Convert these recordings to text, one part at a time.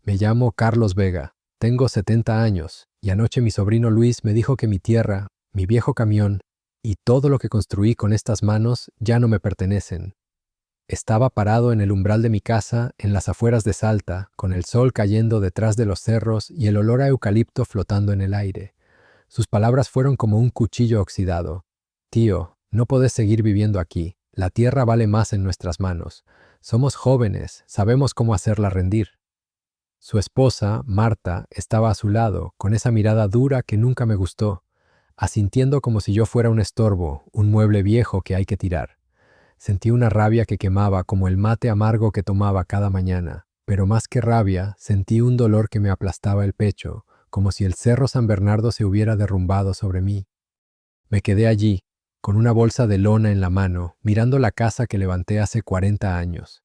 Me llamo Carlos Vega, tengo 70 años, y anoche mi sobrino Luis me dijo que mi tierra, mi viejo camión y todo lo que construí con estas manos ya no me pertenecen. Estaba parado en el umbral de mi casa, en las afueras de Salta, con el sol cayendo detrás de los cerros y el olor a eucalipto flotando en el aire. Sus palabras fueron como un cuchillo oxidado. Tío, no podés seguir viviendo aquí. La tierra vale más en nuestras manos. Somos jóvenes, sabemos cómo hacerla rendir. Su esposa, Marta, estaba a su lado, con esa mirada dura que nunca me gustó, asintiendo como si yo fuera un estorbo, un mueble viejo que hay que tirar. Sentí una rabia que quemaba como el mate amargo que tomaba cada mañana, pero más que rabia, sentí un dolor que me aplastaba el pecho, como si el cerro San Bernardo se hubiera derrumbado sobre mí. Me quedé allí, con una bolsa de lona en la mano, mirando la casa que levanté hace 40 años.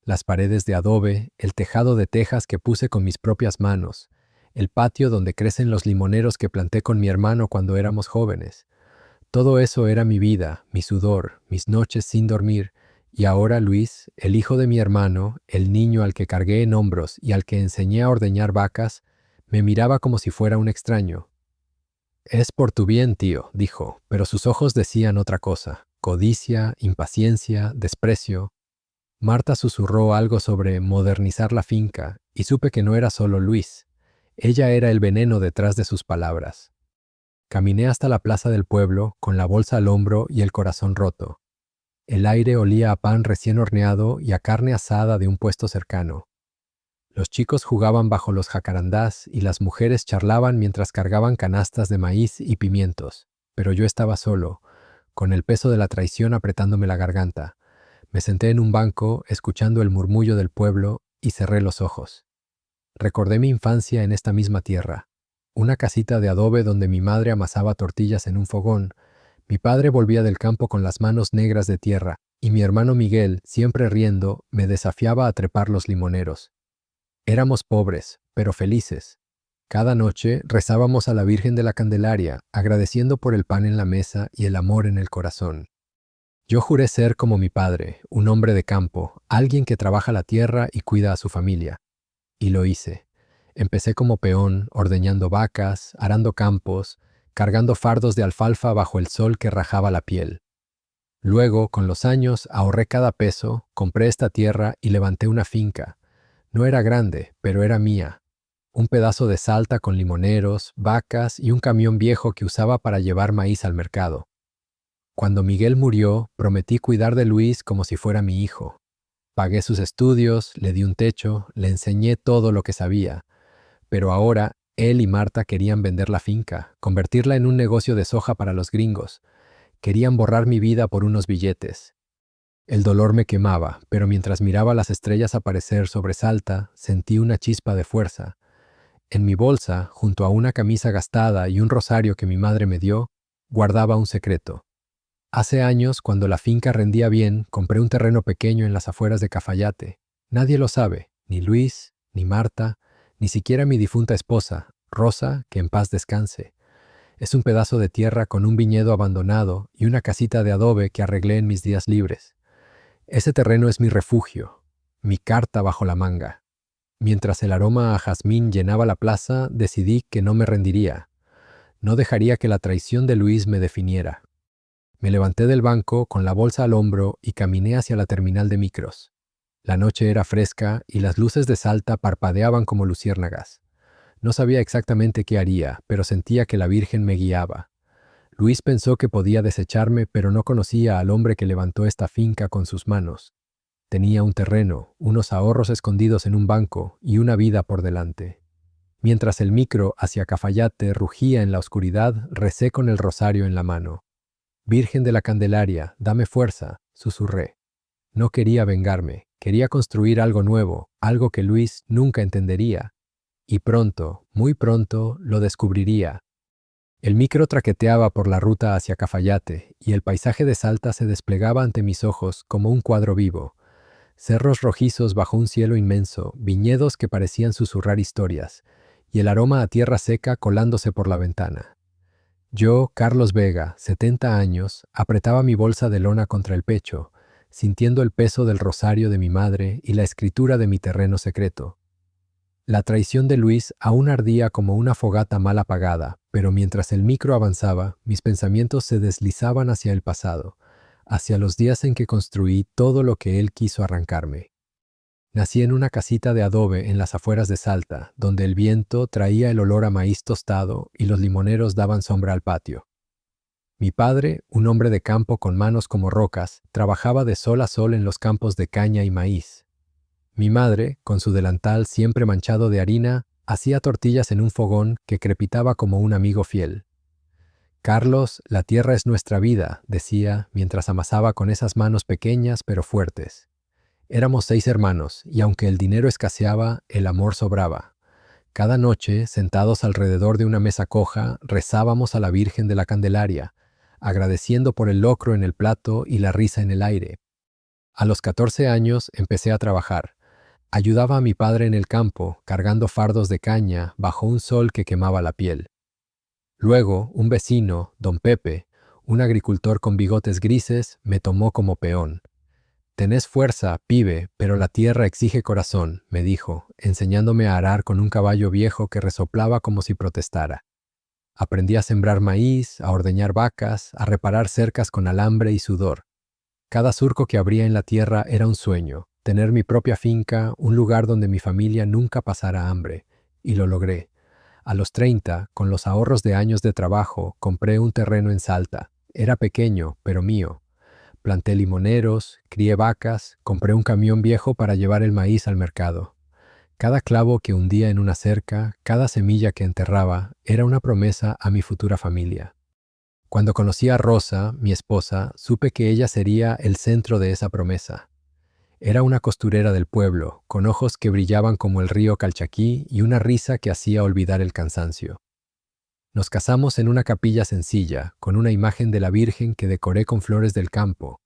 Las paredes de adobe, el tejado de tejas que puse con mis propias manos, el patio donde crecen los limoneros que planté con mi hermano cuando éramos jóvenes. Todo eso era mi vida, mi sudor, mis noches sin dormir, y ahora Luis, el hijo de mi hermano, el niño al que cargué en hombros y al que enseñé a ordeñar vacas, me miraba como si fuera un extraño. Es por tu bien, tío, dijo, pero sus ojos decían otra cosa, codicia, impaciencia, desprecio. Marta susurró algo sobre modernizar la finca, y supe que no era solo Luis. Ella era el veneno detrás de sus palabras. Caminé hasta la plaza del pueblo, con la bolsa al hombro y el corazón roto. El aire olía a pan recién horneado y a carne asada de un puesto cercano. Los chicos jugaban bajo los jacarandás y las mujeres charlaban mientras cargaban canastas de maíz y pimientos, pero yo estaba solo, con el peso de la traición apretándome la garganta. Me senté en un banco, escuchando el murmullo del pueblo, y cerré los ojos. Recordé mi infancia en esta misma tierra, una casita de adobe donde mi madre amasaba tortillas en un fogón, mi padre volvía del campo con las manos negras de tierra, y mi hermano Miguel, siempre riendo, me desafiaba a trepar los limoneros. Éramos pobres, pero felices. Cada noche rezábamos a la Virgen de la Candelaria, agradeciendo por el pan en la mesa y el amor en el corazón. Yo juré ser como mi padre, un hombre de campo, alguien que trabaja la tierra y cuida a su familia. Y lo hice. Empecé como peón, ordeñando vacas, arando campos, cargando fardos de alfalfa bajo el sol que rajaba la piel. Luego, con los años, ahorré cada peso, compré esta tierra y levanté una finca. No era grande, pero era mía. Un pedazo de Salta con limoneros, vacas y un camión viejo que usaba para llevar maíz al mercado. Cuando Miguel murió, prometí cuidar de Luis como si fuera mi hijo. Pagué sus estudios, le di un techo, le enseñé todo lo que sabía. Pero ahora, él y Marta querían vender la finca, convertirla en un negocio de soja para los gringos. Querían borrar mi vida por unos billetes. El dolor me quemaba, pero mientras miraba las estrellas aparecer sobre Salta, sentí una chispa de fuerza. En mi bolsa, junto a una camisa gastada y un rosario que mi madre me dio, guardaba un secreto. Hace años, cuando la finca rendía bien, compré un terreno pequeño en las afueras de Cafayate. Nadie lo sabe, ni Luis, ni Marta, ni siquiera mi difunta esposa, Rosa, que en paz descanse. Es un pedazo de tierra con un viñedo abandonado y una casita de adobe que arreglé en mis días libres. Ese terreno es mi refugio, mi carta bajo la manga. Mientras el aroma a jazmín llenaba la plaza, decidí que no me rendiría. No dejaría que la traición de Luis me definiera. Me levanté del banco con la bolsa al hombro y caminé hacia la terminal de micros. La noche era fresca y las luces de Salta parpadeaban como luciérnagas. No sabía exactamente qué haría, pero sentía que la Virgen me guiaba. Luis pensó que podía desecharme, pero no conocía al hombre que levantó esta finca con sus manos. Tenía un terreno, unos ahorros escondidos en un banco y una vida por delante. Mientras el micro hacia Cafayate rugía en la oscuridad, recé con el rosario en la mano. Virgen de la Candelaria, dame fuerza, susurré. No quería vengarme, quería construir algo nuevo, algo que Luis nunca entendería. Y pronto, muy pronto, lo descubriría. El micro traqueteaba por la ruta hacia Cafayate y el paisaje de Salta se desplegaba ante mis ojos como un cuadro vivo. Cerros rojizos bajo un cielo inmenso, viñedos que parecían susurrar historias, y el aroma a tierra seca colándose por la ventana. Yo, Carlos Vega, 70 años, apretaba mi bolsa de lona contra el pecho, sintiendo el peso del rosario de mi madre y la escritura de mi terreno secreto. La traición de Luis aún ardía como una fogata mal apagada, pero mientras el micro avanzaba, mis pensamientos se deslizaban hacia el pasado, hacia los días en que construí todo lo que él quiso arrancarme. Nací en una casita de adobe en las afueras de Salta, donde el viento traía el olor a maíz tostado y los limoneros daban sombra al patio. Mi padre, un hombre de campo con manos como rocas, trabajaba de sol a sol en los campos de caña y maíz. Mi madre, con su delantal siempre manchado de harina, hacía tortillas en un fogón que crepitaba como un amigo fiel. Carlos, la tierra es nuestra vida, decía, mientras amasaba con esas manos pequeñas pero fuertes. Éramos 6 hermanos, y aunque el dinero escaseaba, el amor sobraba. Cada noche, sentados alrededor de una mesa coja, rezábamos a la Virgen de la Candelaria, agradeciendo por el locro en el plato y la risa en el aire. A los 14 años empecé a trabajar. Ayudaba a mi padre en el campo, cargando fardos de caña bajo un sol que quemaba la piel. Luego, un vecino, don Pepe, un agricultor con bigotes grises, me tomó como peón. «Tenés fuerza, pibe, pero la tierra exige corazón», me dijo, enseñándome a arar con un caballo viejo que resoplaba como si protestara. Aprendí a sembrar maíz, a ordeñar vacas, a reparar cercas con alambre y sudor. Cada surco que abría en la tierra era un sueño, tener mi propia finca, un lugar donde mi familia nunca pasara hambre. Y lo logré. A los 30, con los ahorros de años de trabajo, compré un terreno en Salta. Era pequeño, pero mío. Planté limoneros, crié vacas, compré un camión viejo para llevar el maíz al mercado. Cada clavo que hundía en una cerca, cada semilla que enterraba, era una promesa a mi futura familia. Cuando conocí a Rosa, mi esposa, supe que ella sería el centro de esa promesa. Era una costurera del pueblo, con ojos que brillaban como el río Calchaquí y una risa que hacía olvidar el cansancio. Nos casamos en una capilla sencilla, con una imagen de la Virgen que decoré con flores del campo.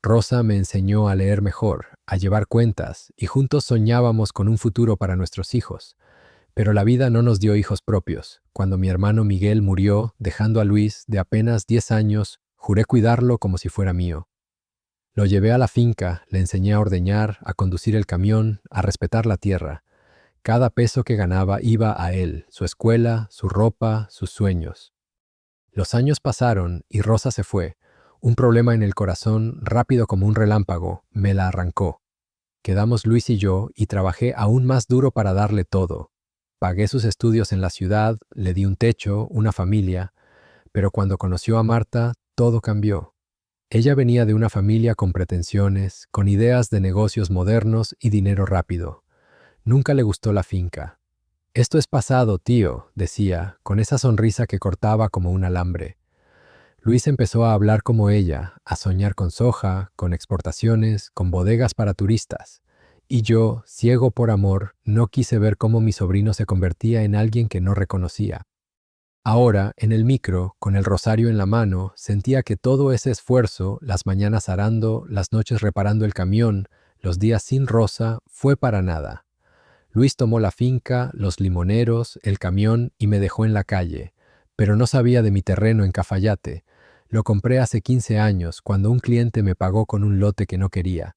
Rosa me enseñó a leer mejor, a llevar cuentas, y juntos soñábamos con un futuro para nuestros hijos. Pero la vida no nos dio hijos propios. Cuando mi hermano Miguel murió, dejando a Luis, de apenas 10 años, juré cuidarlo como si fuera mío. Lo llevé a la finca, le enseñé a ordeñar, a conducir el camión, a respetar la tierra. Cada peso que ganaba iba a él, su escuela, su ropa, sus sueños. Los años pasaron y Rosa se fue. Un problema en el corazón, rápido como un relámpago, me la arrancó. Quedamos Luis y yo y trabajé aún más duro para darle todo. Pagué sus estudios en la ciudad, le di un techo, una familia, pero cuando conoció a Marta, todo cambió. Ella venía de una familia con pretensiones, con ideas de negocios modernos y dinero rápido. Nunca le gustó la finca. «Esto es pasado, tío», decía, con esa sonrisa que cortaba como un alambre. Luis empezó a hablar como ella, a soñar con soja, con exportaciones, con bodegas para turistas. Y yo, ciego por amor, no quise ver cómo mi sobrino se convertía en alguien que no reconocía. Ahora, en el micro, con el rosario en la mano, sentía que todo ese esfuerzo, las mañanas arando, las noches reparando el camión, los días sin Rosa, fue para nada. Luis tomó la finca, los limoneros, el camión y me dejó en la calle, pero no sabía de mi terreno en Cafayate. Lo compré hace 15 años, cuando un cliente me pagó con un lote que no quería.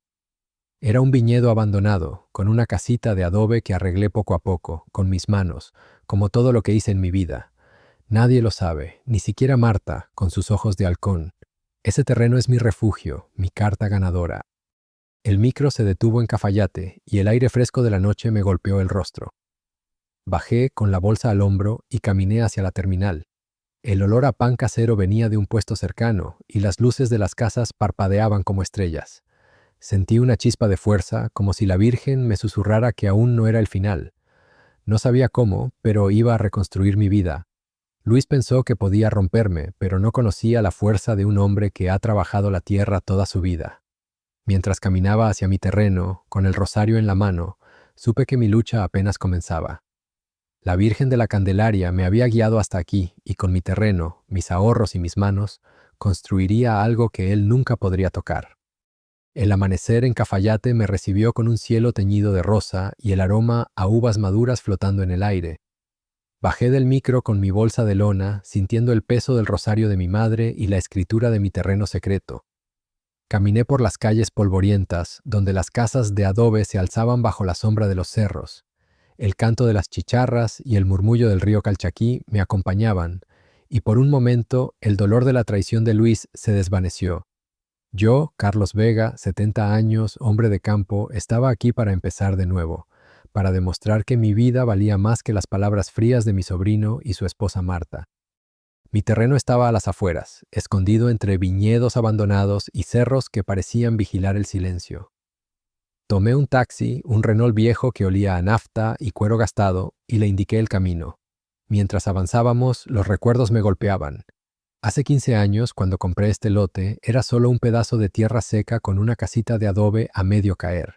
Era un viñedo abandonado, con una casita de adobe que arreglé poco a poco, con mis manos, como todo lo que hice en mi vida. Nadie lo sabe, ni siquiera Marta, con sus ojos de halcón. Ese terreno es mi refugio, mi carta ganadora. El micro se detuvo en Cafayate y el aire fresco de la noche me golpeó el rostro. Bajé con la bolsa al hombro y caminé hacia la terminal. El olor a pan casero venía de un puesto cercano y las luces de las casas parpadeaban como estrellas. Sentí una chispa de fuerza, como si la Virgen me susurrara que aún no era el final. No sabía cómo, pero iba a reconstruir mi vida. Luis pensó que podía romperme, pero no conocía la fuerza de un hombre que ha trabajado la tierra toda su vida. Mientras caminaba hacia mi terreno, con el rosario en la mano, supe que mi lucha apenas comenzaba. La Virgen de la Candelaria me había guiado hasta aquí y con mi terreno, mis ahorros y mis manos, construiría algo que él nunca podría tocar. El amanecer en Cafayate me recibió con un cielo teñido de rosa y el aroma a uvas maduras flotando en el aire. Bajé del micro con mi bolsa de lona, sintiendo el peso del rosario de mi madre y la escritura de mi terreno secreto. Caminé por las calles polvorientas, donde las casas de adobe se alzaban bajo la sombra de los cerros. El canto de las chicharras y el murmullo del río Calchaquí me acompañaban, y por un momento el dolor de la traición de Luis se desvaneció. Yo, Carlos Vega, 70 años, hombre de campo, estaba aquí para empezar de nuevo, para demostrar que mi vida valía más que las palabras frías de mi sobrino y su esposa Marta. Mi terreno estaba a las afueras, escondido entre viñedos abandonados y cerros que parecían vigilar el silencio. Tomé un taxi, un Renault viejo que olía a nafta y cuero gastado, y le indiqué el camino. Mientras avanzábamos, los recuerdos me golpeaban. Hace 15 años, cuando compré este lote, era solo un pedazo de tierra seca con una casita de adobe a medio caer.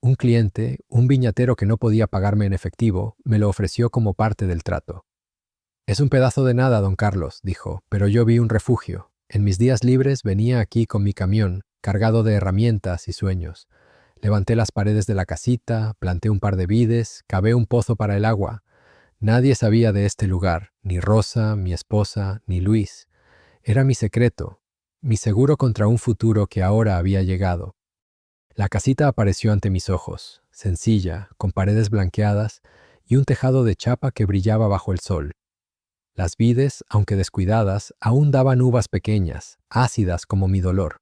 Un cliente, un viñatero que no podía pagarme en efectivo, me lo ofreció como parte del trato. «Es un pedazo de nada, don Carlos», dijo, «pero yo vi un refugio. En mis días libres venía aquí con mi camión, cargado de herramientas y sueños. Levanté las paredes de la casita, planté un par de vides, cavé un pozo para el agua. Nadie sabía de este lugar, ni Rosa, mi esposa, ni Luis. Era mi secreto, mi seguro contra un futuro que ahora había llegado. La casita apareció ante mis ojos, sencilla, con paredes blanqueadas y un tejado de chapa que brillaba bajo el sol. Las vides, aunque descuidadas, aún daban uvas pequeñas, ácidas como mi dolor.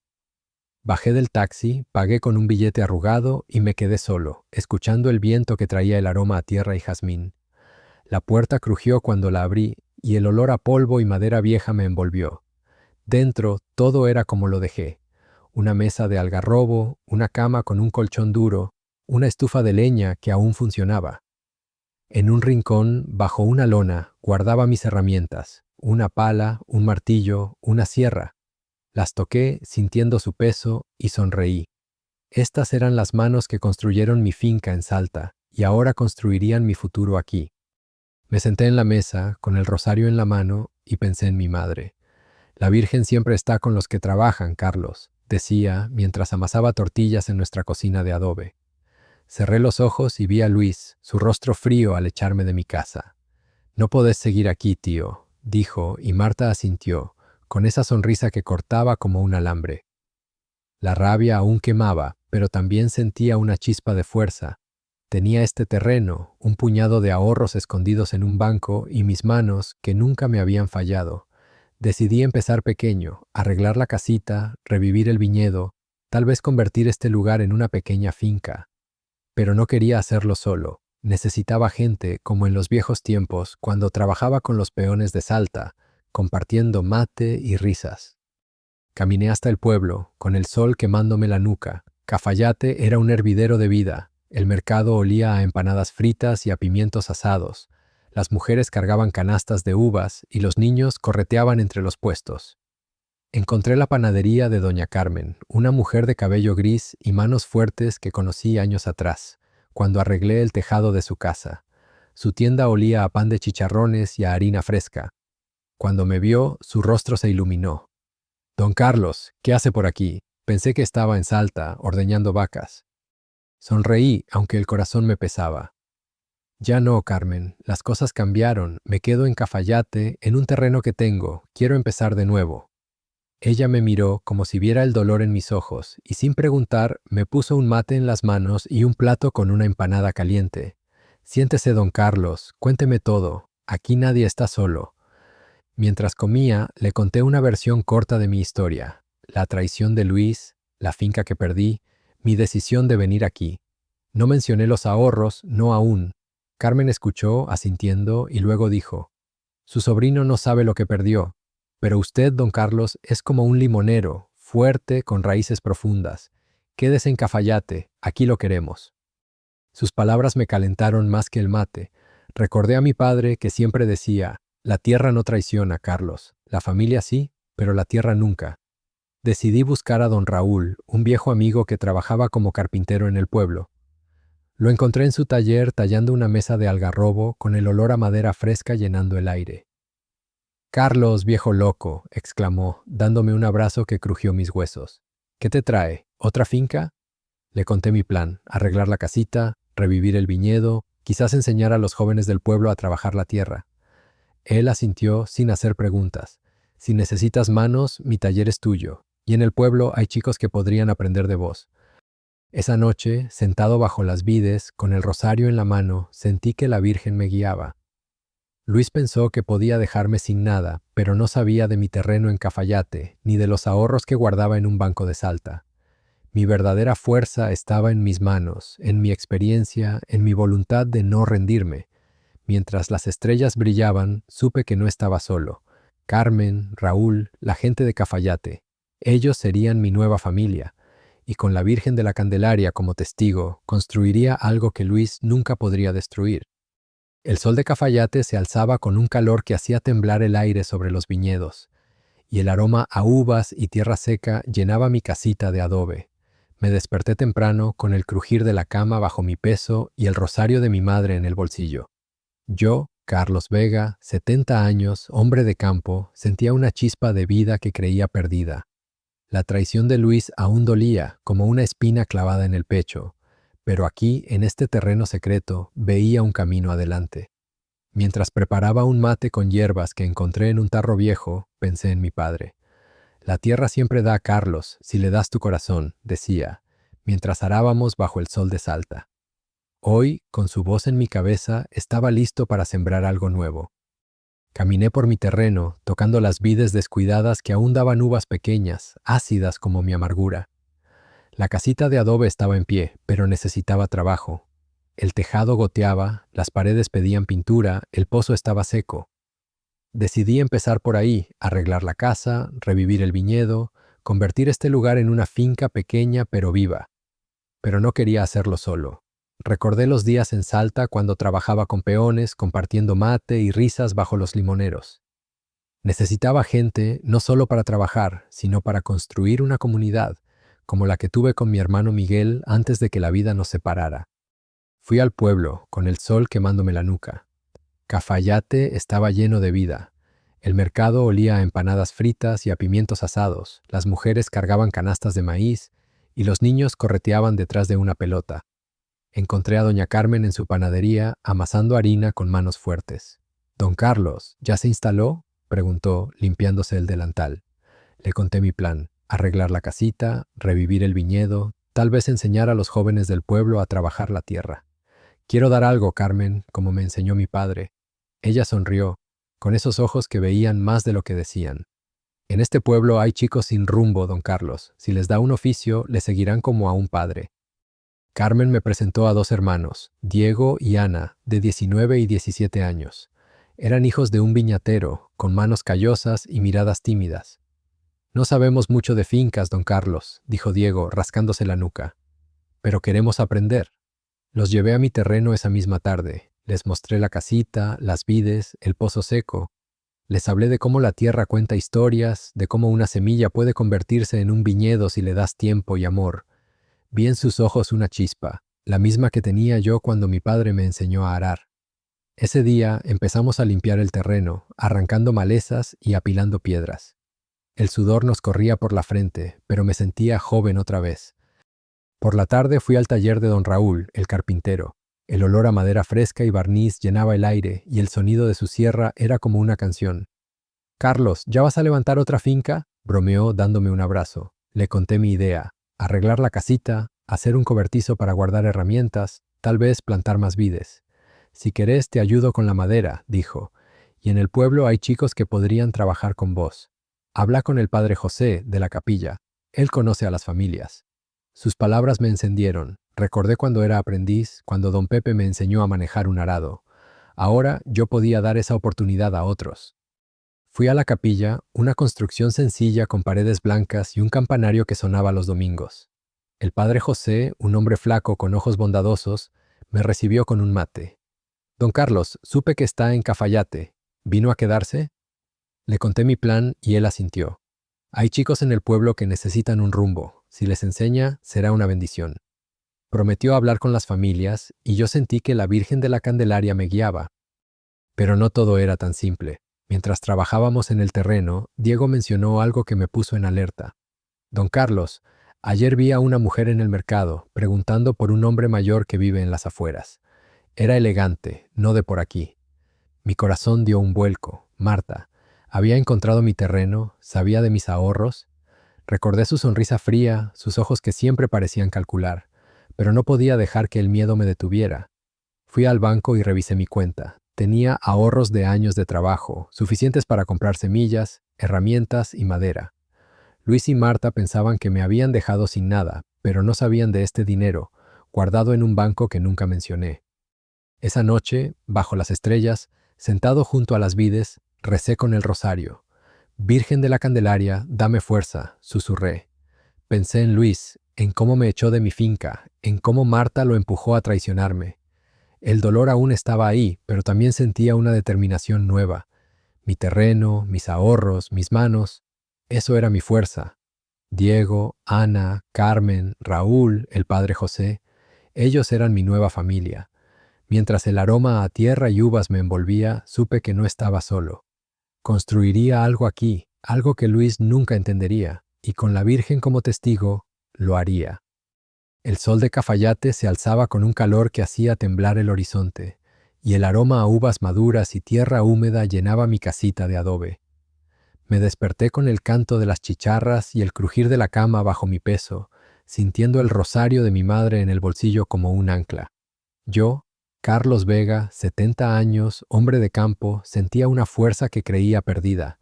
Bajé del taxi, pagué con un billete arrugado y me quedé solo, escuchando el viento que traía el aroma a tierra y jazmín. La puerta crujió cuando la abrí y el olor a polvo y madera vieja me envolvió. Dentro todo era como lo dejé. Una mesa de algarrobo, una cama con un colchón duro, una estufa de leña que aún funcionaba. En un rincón, bajo una lona, guardaba mis herramientas, una pala, un martillo, una sierra. Las toqué sintiendo su peso y sonreí. Estas eran las manos que construyeron mi finca en Salta y ahora construirían mi futuro aquí. Me senté en la mesa, con el rosario en la mano, y pensé en mi madre. La Virgen siempre está con los que trabajan, Carlos, decía mientras amasaba tortillas en nuestra cocina de adobe. Cerré los ojos y vi a Luis, su rostro frío al echarme de mi casa. «No podés seguir aquí, tío», dijo, y Marta asintió, con esa sonrisa que cortaba como un alambre. La rabia aún quemaba, pero también sentía una chispa de fuerza. Tenía este terreno, un puñado de ahorros escondidos en un banco y mis manos, que nunca me habían fallado. Decidí empezar pequeño, arreglar la casita, revivir el viñedo, tal vez convertir este lugar en una pequeña finca. Pero no quería hacerlo solo. Necesitaba gente como en los viejos tiempos, cuando trabajaba con los peones de Salta, compartiendo mate y risas. Caminé hasta el pueblo, con el sol quemándome la nuca. Cafayate era un hervidero de vida. El mercado olía a empanadas fritas y a pimientos asados. Las mujeres cargaban canastas de uvas y los niños correteaban entre los puestos. Encontré la panadería de doña Carmen, una mujer de cabello gris y manos fuertes que conocí años atrás, cuando arreglé el tejado de su casa. Su tienda olía a pan de chicharrones y a harina fresca. Cuando me vio, su rostro se iluminó. «Don Carlos, ¿qué hace por aquí? Pensé que estaba en Salta, ordeñando vacas». Sonreí, aunque el corazón me pesaba. «Ya no, Carmen, las cosas cambiaron, me quedo en Cafayate, en un terreno que tengo, quiero empezar de nuevo». Ella me miró como si viera el dolor en mis ojos y sin preguntar me puso un mate en las manos y un plato con una empanada caliente. «Siéntese, don Carlos, cuénteme todo, aquí nadie está solo». Mientras comía, le conté una versión corta de mi historia, la traición de Luis, la finca que perdí, mi decisión de venir aquí. No mencioné los ahorros, no aún. Carmen escuchó, asintiendo, y luego dijo, «Su sobrino no sabe lo que perdió, pero usted, don Carlos, es como un limonero, fuerte, con raíces profundas. Quédese en Cafayate, aquí lo queremos». Sus palabras me calentaron más que el mate. Recordé a mi padre que siempre decía, «La tierra no traiciona, Carlos. La familia sí, pero la tierra nunca». Decidí buscar a don Raúl, un viejo amigo que trabajaba como carpintero en el pueblo. Lo encontré en su taller tallando una mesa de algarrobo con el olor a madera fresca llenando el aire. «Carlos, viejo loco», exclamó, dándome un abrazo que crujió mis huesos. «¿Qué te trae? ¿Otra finca?» Le conté mi plan, arreglar la casita, revivir el viñedo, quizás enseñar a los jóvenes del pueblo a trabajar la tierra. Él asintió sin hacer preguntas. «Si necesitas manos, mi taller es tuyo, y en el pueblo hay chicos que podrían aprender de vos». Esa noche, sentado bajo las vides, con el rosario en la mano, sentí que la Virgen me guiaba. Luis pensó que podía dejarme sin nada, pero no sabía de mi terreno en Cafayate, ni de los ahorros que guardaba en un banco de Salta. Mi verdadera fuerza estaba en mis manos, en mi experiencia, en mi voluntad de no rendirme. Mientras las estrellas brillaban, supe que no estaba solo. Carmen, Raúl, la gente de Cafayate. Ellos serían mi nueva familia, y con la Virgen de la Candelaria como testigo, construiría algo que Luis nunca podría destruir. El sol de Cafayate se alzaba con un calor que hacía temblar el aire sobre los viñedos, y el aroma a uvas y tierra seca llenaba mi casita de adobe. Me desperté temprano con el crujir de la cama bajo mi peso y el rosario de mi madre en el bolsillo. Yo, Carlos Vega, 70 años, hombre de campo, sentía una chispa de vida que creía perdida. La traición de Luis aún dolía, como una espina clavada en el pecho, pero aquí, en este terreno secreto, veía un camino adelante. Mientras preparaba un mate con hierbas que encontré en un tarro viejo, pensé en mi padre. La tierra siempre da a Carlos, si le das tu corazón, decía, mientras arábamos bajo el sol de Salta. Hoy, con su voz en mi cabeza, estaba listo para sembrar algo nuevo. Caminé por mi terreno, tocando las vides descuidadas que aún daban uvas pequeñas, ácidas como mi amargura. La casita de adobe estaba en pie, pero necesitaba trabajo. El tejado goteaba, las paredes pedían pintura, el pozo estaba seco. Decidí empezar por ahí, arreglar la casa, revivir el viñedo, convertir este lugar en una finca pequeña pero viva. Pero no quería hacerlo solo. Recordé los días en Salta cuando trabajaba con peones, compartiendo mate y risas bajo los limoneros. Necesitaba gente no solo para trabajar, sino para construir una comunidad, como la que tuve con mi hermano Miguel antes de que la vida nos separara. Fui al pueblo, con el sol quemándome la nuca. Cafayate estaba lleno de vida. El mercado olía a empanadas fritas y a pimientos asados, las mujeres cargaban canastas de maíz y los niños correteaban detrás de una pelota. Encontré a doña Carmen en su panadería amasando harina con manos fuertes. «Don Carlos, ¿ya se instaló?», preguntó, limpiándose el delantal. Le conté mi plan: arreglar la casita, revivir el viñedo, tal vez enseñar a los jóvenes del pueblo a trabajar la tierra. «Quiero dar algo, Carmen, como me enseñó mi padre». Ella sonrió, con esos ojos que veían más de lo que decían. «En este pueblo hay chicos sin rumbo, don Carlos. Si les da un oficio, le seguirán como a un padre». Carmen me presentó a dos hermanos, Diego y Ana, de 19 y 17 años. Eran hijos de un viñatero, con manos callosas y miradas tímidas. «No sabemos mucho de fincas, don Carlos», dijo Diego, rascándose la nuca. «Pero queremos aprender». Los llevé a mi terreno esa misma tarde. Les mostré la casita, las vides, el pozo seco. Les hablé de cómo la tierra cuenta historias, de cómo una semilla puede convertirse en un viñedo si le das tiempo y amor. Vi en sus ojos una chispa, la misma que tenía yo cuando mi padre me enseñó a arar. Ese día empezamos a limpiar el terreno, arrancando malezas y apilando piedras. El sudor nos corría por la frente, pero me sentía joven otra vez. Por la tarde fui al taller de don Raúl, el carpintero. El olor a madera fresca y barniz llenaba el aire y el sonido de su sierra era como una canción. «Carlos, ¿ya vas a levantar otra finca?», bromeó dándome un abrazo. Le conté mi idea: arreglar la casita, hacer un cobertizo para guardar herramientas, tal vez plantar más vides. «Si querés te ayudo con la madera», dijo, «y en el pueblo hay chicos que podrían trabajar con vos. Habla con el padre José, de la capilla. Él conoce a las familias». Sus palabras me encendieron. Recordé cuando era aprendiz, cuando don Pepe me enseñó a manejar un arado. Ahora yo podía dar esa oportunidad a otros. Fui a la capilla, una construcción sencilla con paredes blancas y un campanario que sonaba los domingos. El padre José, un hombre flaco con ojos bondadosos, me recibió con un mate. «Don Carlos, supe que está en Cafayate. ¿Vino a quedarse?». Le conté mi plan y él asintió. «Hay chicos en el pueblo que necesitan un rumbo. Si les enseña, será una bendición». Prometió hablar con las familias y yo sentí que la Virgen de la Candelaria me guiaba. Pero no todo era tan simple. Mientras trabajábamos en el terreno, Diego mencionó algo que me puso en alerta. «Don Carlos, ayer vi a una mujer en el mercado, preguntando por un hombre mayor que vive en las afueras. Era elegante, no de por aquí». Mi corazón dio un vuelco. Marta. Había encontrado mi terreno, sabía de mis ahorros. Recordé su sonrisa fría, sus ojos que siempre parecían calcular. pero no podía dejar que el miedo me detuviera. Fui al banco y revisé mi cuenta. Tenía ahorros de años de trabajo, suficientes para comprar semillas, herramientas y madera. Luis y Marta pensaban que me habían dejado sin nada, pero no sabían de este dinero, guardado en un banco que nunca mencioné. Esa noche, bajo las estrellas, sentado junto a las vides, recé con el rosario. Virgen de la Candelaria, dame fuerza, susurré. Pensé en Luis, en cómo me echó de mi finca, en cómo Marta lo empujó a traicionarme. El dolor aún estaba ahí, pero también sentía una determinación nueva. Mi terreno, mis ahorros, mis manos, eso era mi fuerza. Diego, Ana, Carmen, Raúl, el padre José, ellos eran mi nueva familia. Mientras el aroma a tierra y uvas me envolvía, supe que no estaba solo. Construiría algo aquí, algo que Luis nunca entendería, y con la Virgen como testigo, lo haría. El sol de Cafayate se alzaba con un calor que hacía temblar el horizonte, y el aroma a uvas maduras y tierra húmeda llenaba mi casita de adobe. Me desperté con el canto de las chicharras y el crujir de la cama bajo mi peso, sintiendo el rosario de mi madre en el bolsillo como un ancla. Yo, Carlos Vega, 70 años, hombre de campo, sentía una fuerza que creía perdida.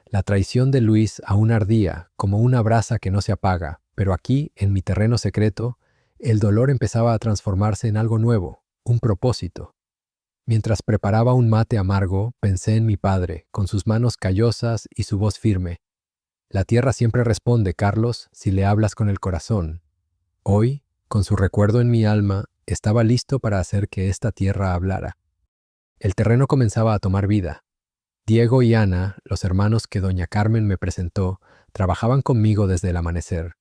La traición de Luis aún ardía, como una brasa que no se apaga, pero aquí, en mi terreno secreto, el dolor empezaba a transformarse en algo nuevo, un propósito. Mientras preparaba un mate amargo, pensé en mi padre, con sus manos callosas y su voz firme. La tierra siempre responde, Carlos, si le hablas con el corazón. Hoy, con su recuerdo en mi alma, estaba listo para hacer que esta tierra hablara. El terreno comenzaba a tomar vida. Diego y Ana, los hermanos que doña Carmen me presentó, trabajaban conmigo desde el amanecer.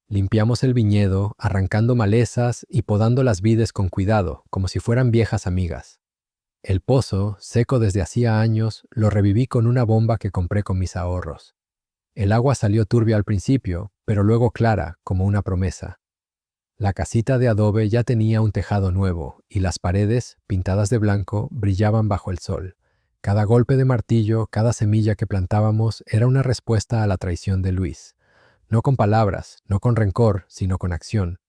Limpiamos el viñedo, arrancando malezas y podando las vides con cuidado, como si fueran viejas amigas. El pozo, seco desde hacía años, lo reviví con una bomba que compré con mis ahorros. El agua salió turbia al principio, pero luego clara, como una promesa. La casita de adobe ya tenía un tejado nuevo, y las paredes, pintadas de blanco, brillaban bajo el sol. Cada golpe de martillo, cada semilla que plantábamos era una respuesta a la traición de Luis. No con palabras, no con rencor, sino con acción.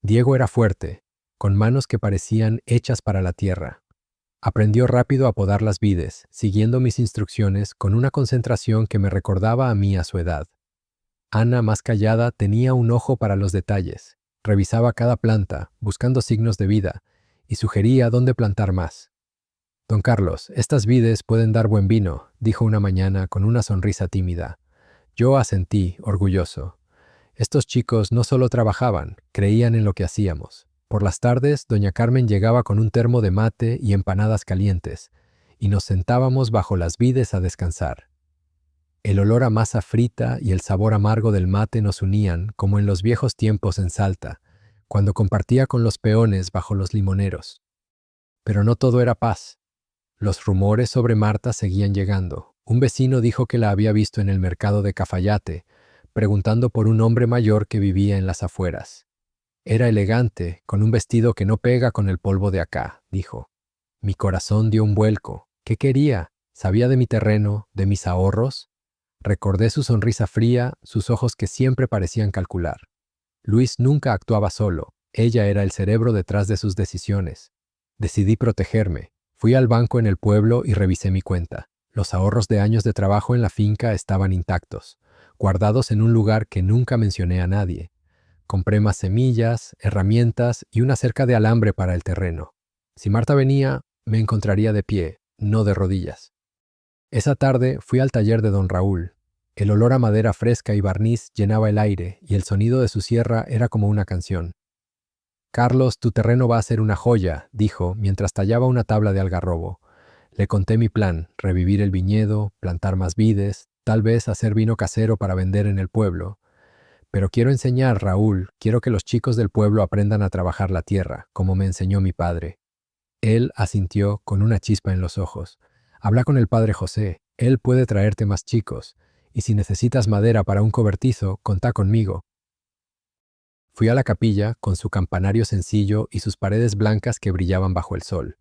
Diego era fuerte, con manos que parecían hechas para la tierra. Aprendió rápido a podar las vides, siguiendo mis instrucciones con una concentración que me recordaba a mí a su edad. Ana, más callada, tenía un ojo para los detalles. Revisaba cada planta, buscando signos de vida, y sugería dónde plantar más. Don Carlos, estas vides pueden dar buen vino, dijo una mañana con una sonrisa tímida. Yo asentí, orgulloso. Estos chicos no solo trabajaban, creían en lo que hacíamos. Por las tardes, doña Carmen llegaba con un termo de mate y empanadas calientes, y nos sentábamos bajo las vides a descansar. El olor a masa frita y el sabor amargo del mate nos unían como en los viejos tiempos en Salta, cuando compartía con los peones bajo los limoneros. Pero no todo era paz. Los rumores sobre Marta seguían llegando. Un vecino dijo que la había visto en el mercado de Cafayate, preguntando por un hombre mayor que vivía en las afueras. Era elegante, con un vestido que no pega con el polvo de acá, dijo. Mi corazón dio un vuelco. ¿Qué quería? ¿Sabía de mi terreno, de mis ahorros? Recordé su sonrisa fría, sus ojos que siempre parecían calcular. Luis nunca actuaba solo, ella era el cerebro detrás de sus decisiones. Decidí protegerme. Fui al banco en el pueblo y revisé mi cuenta. Los ahorros de años de trabajo en la finca estaban intactos, guardados en un lugar que nunca mencioné a nadie. Compré más semillas, herramientas y una cerca de alambre para el terreno. Si Marta venía, me encontraría de pie, no de rodillas. Esa tarde fui al taller de don Raúl. El olor a madera fresca y barniz llenaba el aire y el sonido de su sierra era como una canción. Carlos, tu terreno va a ser una joya, dijo mientras tallaba una tabla de algarrobo. Le conté mi plan, revivir el viñedo, plantar más vides, tal vez hacer vino casero para vender en el pueblo. Pero quiero enseñar, Raúl, quiero que los chicos del pueblo aprendan a trabajar la tierra, como me enseñó mi padre. Él asintió con una chispa en los ojos. Habla con el padre José, él puede traerte más chicos, y si necesitas madera para un cobertizo, contá conmigo. Fui a la capilla con su campanario sencillo y sus paredes blancas que brillaban bajo el sol.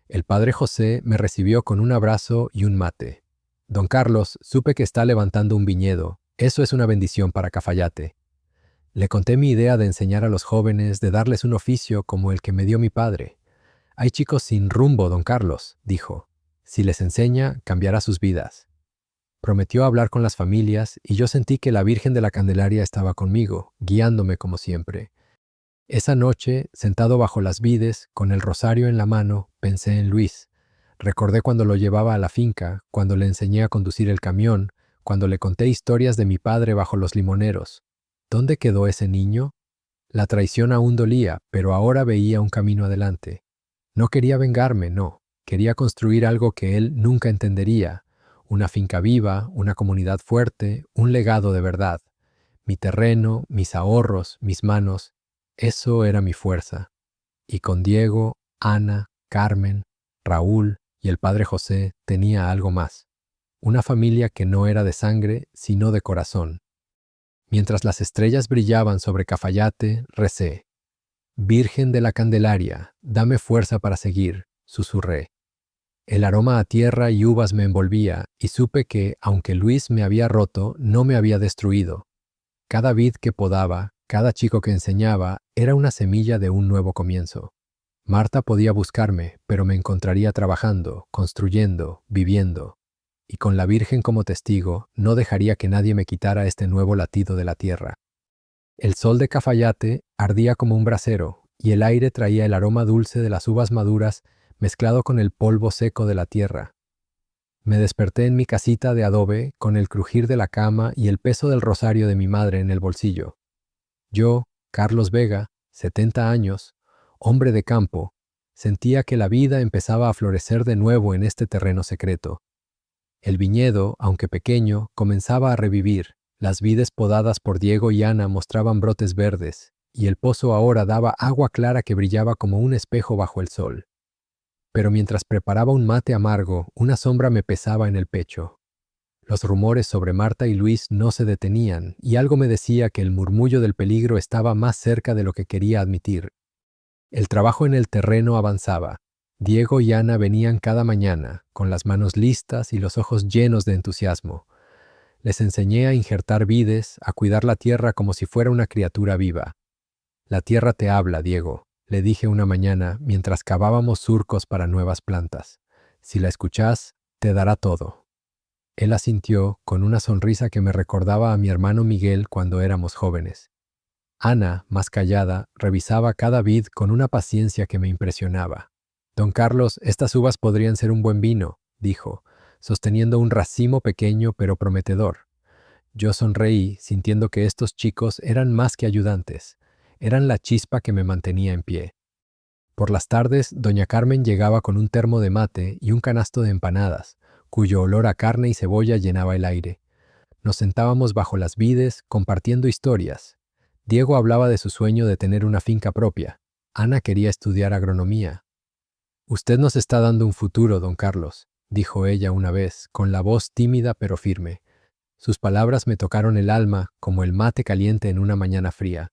El padre José me recibió con un abrazo y un mate. Don Carlos, supe que está levantando un viñedo. Eso es una bendición para Cafayate. Le conté mi idea de enseñar a los jóvenes, de darles un oficio como el que me dio mi padre. Hay chicos sin rumbo, don Carlos, dijo. Si les enseña, cambiará sus vidas. Prometió hablar con las familias y yo sentí que la Virgen de la Candelaria estaba conmigo, guiándome como siempre. Esa noche, sentado bajo las vides, con el rosario en la mano, pensé en Luis. Recordé cuando lo llevaba a la finca, cuando le enseñé a conducir el camión, cuando le conté historias de mi padre bajo los limoneros. ¿Dónde quedó ese niño? La traición aún dolía, pero ahora veía un camino adelante. No quería vengarme, no. Quería construir algo que él nunca entendería. Una finca viva, una comunidad fuerte, un legado de verdad. Mi terreno, mis ahorros, mis manos, eso era mi fuerza. Y con Diego, Ana, Carmen, Raúl y el padre José tenía algo más. Una familia que no era de sangre, sino de corazón. Mientras las estrellas brillaban sobre Cafayate, recé. Virgen de la Candelaria, dame fuerza para seguir, susurré. El aroma a tierra y uvas me envolvía, y supe que, aunque Luis me había roto, no me había destruido. Cada vid que podaba, cada chico que enseñaba, era una semilla de un nuevo comienzo. Marta podía buscarme, pero me encontraría trabajando, construyendo, viviendo. Y con la Virgen como testigo, no dejaría que nadie me quitara este nuevo latido de la tierra. El sol de Cafayate ardía como un brasero, y el aire traía el aroma dulce de las uvas maduras mezclado con el polvo seco de la tierra. Me desperté en mi casita de adobe con el crujir de la cama y el peso del rosario de mi madre en el bolsillo. Yo, Carlos Vega, 70 años, hombre de campo, sentía que la vida empezaba a florecer de nuevo en este terreno secreto. El viñedo, aunque pequeño, comenzaba a revivir. Las vides podadas por Diego y Ana mostraban brotes verdes, y el pozo ahora daba agua clara que brillaba como un espejo bajo el sol. Pero mientras preparaba un mate amargo, una sombra me pesaba en el pecho. Los rumores sobre Marta y Luis no se detenían, y algo me decía que el murmullo del peligro estaba más cerca de lo que quería admitir. El trabajo en el terreno avanzaba. Diego y Ana venían cada mañana, con las manos listas y los ojos llenos de entusiasmo. Les enseñé a injertar vides, a cuidar la tierra como si fuera una criatura viva. La tierra te habla, Diego, le dije una mañana mientras cavábamos surcos para nuevas plantas. Si la escuchás, te dará todo. Él asintió con una sonrisa que me recordaba a mi hermano Miguel cuando éramos jóvenes. Ana, más callada, revisaba cada vid con una paciencia que me impresionaba. Don Carlos, estas uvas podrían ser un buen vino, dijo, sosteniendo un racimo pequeño pero prometedor. Yo sonreí, sintiendo que estos chicos eran más que ayudantes, eran la chispa que me mantenía en pie. Por las tardes, doña Carmen llegaba con un termo de mate y un canasto de empanadas, cuyo olor a carne y cebolla llenaba el aire. Nos sentábamos bajo las vides, compartiendo historias. Diego hablaba de su sueño de tener una finca propia. Ana quería estudiar agronomía. Usted nos está dando un futuro, don Carlos, dijo ella una vez, con la voz tímida pero firme. Sus palabras me tocaron el alma como el mate caliente en una mañana fría.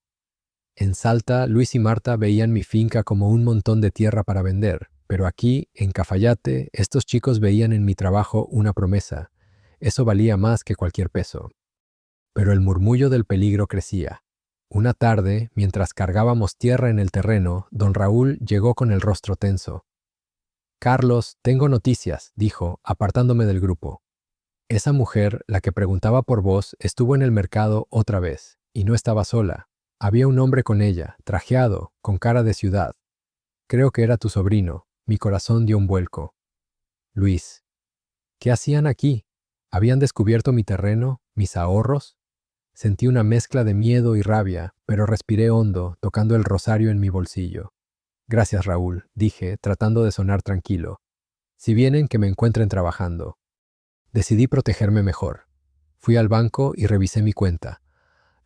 En Salta, Luis y Marta veían mi finca como un montón de tierra para vender, pero aquí, en Cafayate, estos chicos veían en mi trabajo una promesa. Eso valía más que cualquier peso. Pero el murmullo del peligro crecía. Una tarde, mientras cargábamos tierra en el terreno, don Raúl llegó con el rostro tenso. Carlos, tengo noticias, dijo, apartándome del grupo. Esa mujer, la que preguntaba por vos, estuvo en el mercado otra vez, y no estaba sola. Había un hombre con ella, trajeado, con cara de ciudad. Creo que era tu sobrino. Mi corazón dio un vuelco. Luis. ¿Qué hacían aquí? ¿Habían descubierto mi terreno, mis ahorros? Sentí una mezcla de miedo y rabia, pero respiré hondo, tocando el rosario en mi bolsillo. Gracias, Raúl, dije, tratando de sonar tranquilo. Si vienen, que me encuentren trabajando. Decidí protegerme mejor. Fui al banco y revisé mi cuenta.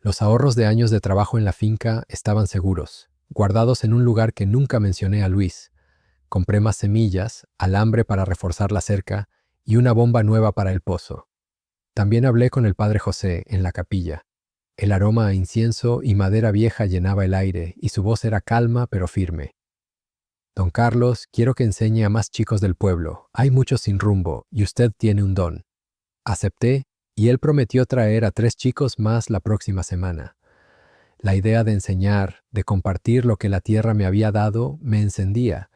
Los ahorros de años de trabajo en la finca estaban seguros, guardados en un lugar que nunca mencioné a Luis. Compré más semillas, alambre para reforzar la cerca y una bomba nueva para el pozo. También hablé con el padre José en la capilla. El aroma a incienso y madera vieja llenaba el aire y su voz era calma pero firme. Don Carlos, quiero que enseñe a más chicos del pueblo. Hay muchos sin rumbo y usted tiene un don. Acepté y él prometió traer a 3 chicos más la próxima semana. La idea de enseñar, de compartir lo que la tierra me había dado, me encendía.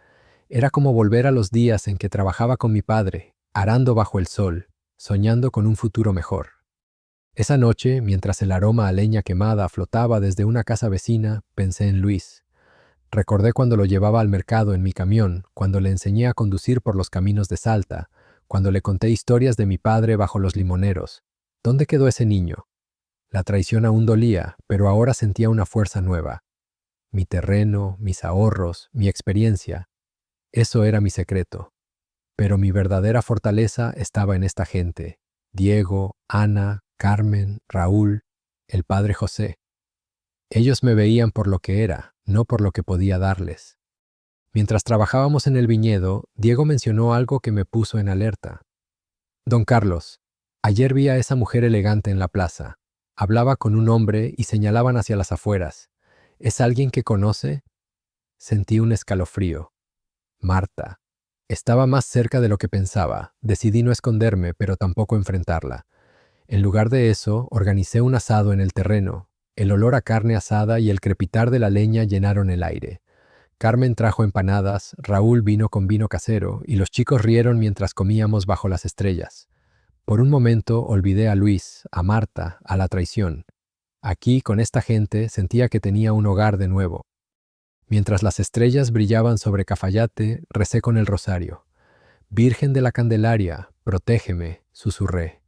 Era como volver a los días en que trabajaba con mi padre, arando bajo el sol, soñando con un futuro mejor. Esa noche, mientras el aroma a leña quemada flotaba desde una casa vecina, pensé en Luis. Recordé cuando lo llevaba al mercado en mi camión, cuando le enseñé a conducir por los caminos de Salta, cuando le conté historias de mi padre bajo los limoneros. ¿Dónde quedó ese niño? La traición aún dolía, pero ahora sentía una fuerza nueva. Mi terreno, mis ahorros, mi experiencia. Eso era mi secreto. Pero mi verdadera fortaleza estaba en esta gente. Diego, Ana, Carmen, Raúl, el padre José. Ellos me veían por lo que era, no por lo que podía darles. Mientras trabajábamos en el viñedo, Diego mencionó algo que me puso en alerta. Don Carlos, ayer vi a esa mujer elegante en la plaza. Hablaba con un hombre y señalaban hacia las afueras. ¿Es alguien que conoce? Sentí un escalofrío. Marta. Estaba más cerca de lo que pensaba. Decidí no esconderme, pero tampoco enfrentarla. En lugar de eso, organicé un asado en el terreno. El olor a carne asada y el crepitar de la leña llenaron el aire. Carmen trajo empanadas, Raúl vino con vino casero, y los chicos rieron mientras comíamos bajo las estrellas. Por un momento olvidé a Luis, a Marta, a la traición. Aquí, con esta gente, sentía que tenía un hogar de nuevo. Mientras las estrellas brillaban sobre Cafayate, recé con el rosario. Virgen de la Candelaria, protégeme, susurré.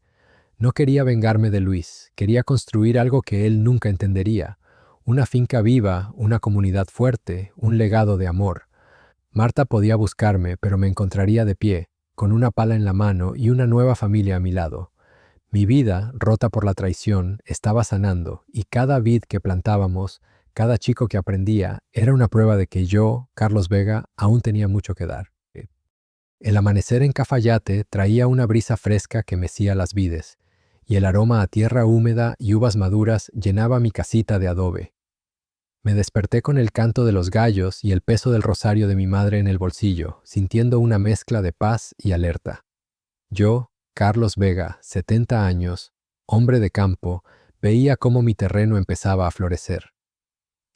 No quería vengarme de Luis, quería construir algo que él nunca entendería. Una finca viva, una comunidad fuerte, un legado de amor. Marta podía buscarme, pero me encontraría de pie, con una pala en la mano y una nueva familia a mi lado. Mi vida, rota por la traición, estaba sanando, y cada vid que plantábamos, cada chico que aprendía, era una prueba de que yo, Carlos Vega, aún tenía mucho que dar. El amanecer en Cafayate traía una brisa fresca que mecía las vides, y el aroma a tierra húmeda y uvas maduras llenaba mi casita de adobe. Me desperté con el canto de los gallos y el peso del rosario de mi madre en el bolsillo, sintiendo una mezcla de paz y alerta. Yo, Carlos Vega, 70 años, hombre de campo, veía cómo mi terreno empezaba a florecer.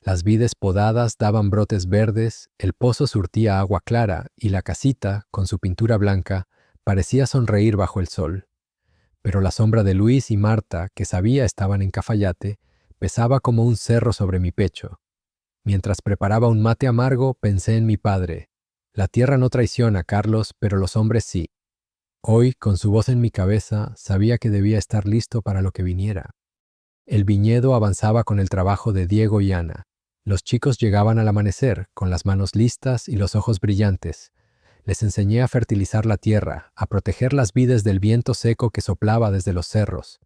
Las vides podadas daban brotes verdes, el pozo surtía agua clara y la casita, con su pintura blanca, parecía sonreír bajo el sol. Pero la sombra de Luis y Marta, que sabía estaban en Cafayate, pesaba como un cerro sobre mi pecho. Mientras preparaba un mate amargo, pensé en mi padre. La tierra no traiciona, Carlos, pero los hombres sí. Hoy, con su voz en mi cabeza, sabía que debía estar listo para lo que viniera. El viñedo avanzaba con el trabajo de Diego y Ana. Los chicos llegaban al amanecer, con las manos listas y los ojos brillantes. Les enseñé a fertilizar la tierra, a proteger las vides del viento seco que soplaba desde los cerros.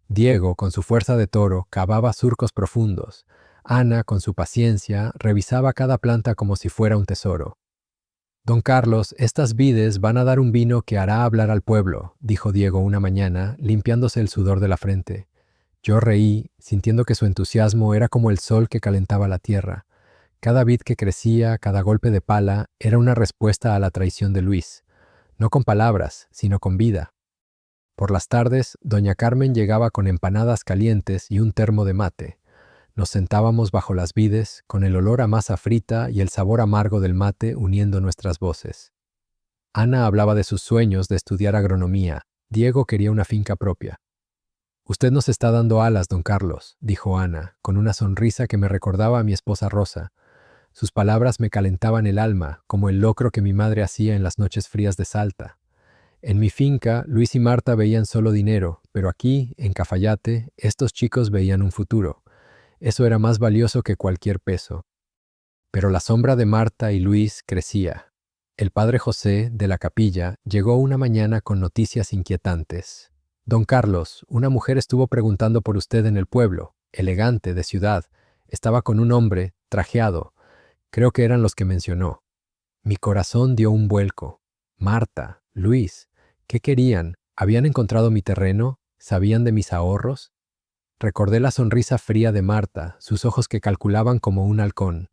Diego, con su fuerza de toro, cavaba surcos profundos. Ana, con su paciencia, revisaba cada planta como si fuera un tesoro. Don Carlos, estas vides van a dar un vino que hará hablar al pueblo, dijo Diego una mañana, limpiándose el sudor de la frente. Yo reí, sintiendo que su entusiasmo era como el sol que calentaba la tierra. Cada vid que crecía, cada golpe de pala, era una respuesta a la traición de Luis. No con palabras, sino con vida. Por las tardes, doña Carmen llegaba con empanadas calientes y un termo de mate. Nos sentábamos bajo las vides, con el olor a masa frita y el sabor amargo del mate uniendo nuestras voces. Ana hablaba de sus sueños de estudiar agronomía. Diego quería una finca propia. «Usted nos está dando alas, don Carlos», dijo Ana, con una sonrisa que me recordaba a mi esposa Rosa. Sus palabras me calentaban el alma, como el locro que mi madre hacía en las noches frías de Salta. En mi finca, Luis y Marta veían solo dinero, pero aquí, en Cafayate, estos chicos veían un futuro. Eso era más valioso que cualquier peso. Pero la sombra de Marta y Luis crecía. El padre José, de la capilla, llegó una mañana con noticias inquietantes. «Don Carlos, una mujer estuvo preguntando por usted en el pueblo, elegante, de ciudad. Estaba con un hombre, trajeado. Creo que eran los que mencionó». Mi corazón dio un vuelco. Marta, Luis, ¿qué querían? ¿Habían encontrado mi terreno? ¿Sabían de mis ahorros? Recordé la sonrisa fría de Marta, sus ojos que calculaban como un halcón.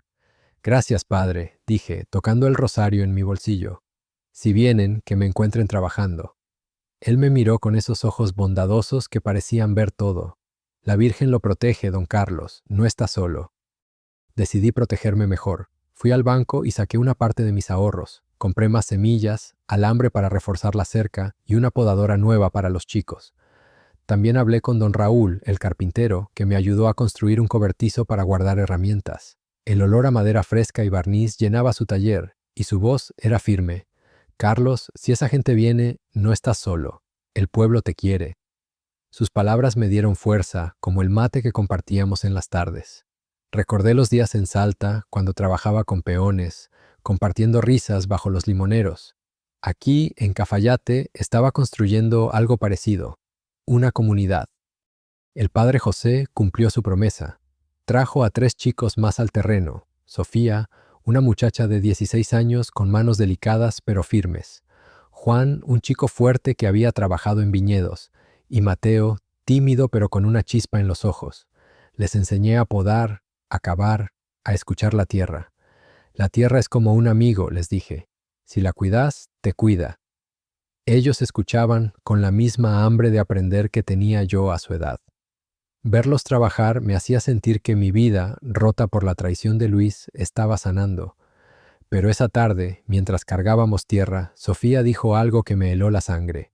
«Gracias, padre», dije, tocando el rosario en mi bolsillo. «Si vienen, que me encuentren trabajando». Él me miró con esos ojos bondadosos que parecían ver todo. La Virgen lo protege, don Carlos, no está solo. Decidí protegerme mejor. Fui al banco y saqué una parte de mis ahorros. Compré más semillas, alambre para reforzar la cerca y una podadora nueva para los chicos. También hablé con don Raúl, el carpintero, que me ayudó a construir un cobertizo para guardar herramientas. El olor a madera fresca y barniz llenaba su taller, y su voz era firme. Carlos, si esa gente viene, no estás solo. El pueblo te quiere. Sus palabras me dieron fuerza, como el mate que compartíamos en las tardes. Recordé los días en Salta, cuando trabajaba con peones, compartiendo risas bajo los limoneros. Aquí, en Cafayate, estaba construyendo algo parecido, una comunidad. El padre José cumplió su promesa. Trajo a 3 chicos más al terreno. Sofía, una muchacha de 16 años con manos delicadas pero firmes. Juan, un chico fuerte que había trabajado en viñedos. Y Mateo, tímido pero con una chispa en los ojos. Les enseñé a podar, a cavar, a escuchar la tierra. La tierra es como un amigo, les dije. Si la cuidas, te cuida. Ellos escuchaban con la misma hambre de aprender que tenía yo a su edad. Verlos trabajar me hacía sentir que mi vida, rota por la traición de Luis, estaba sanando. Pero esa tarde, mientras cargábamos tierra, Sofía dijo algo que me heló la sangre.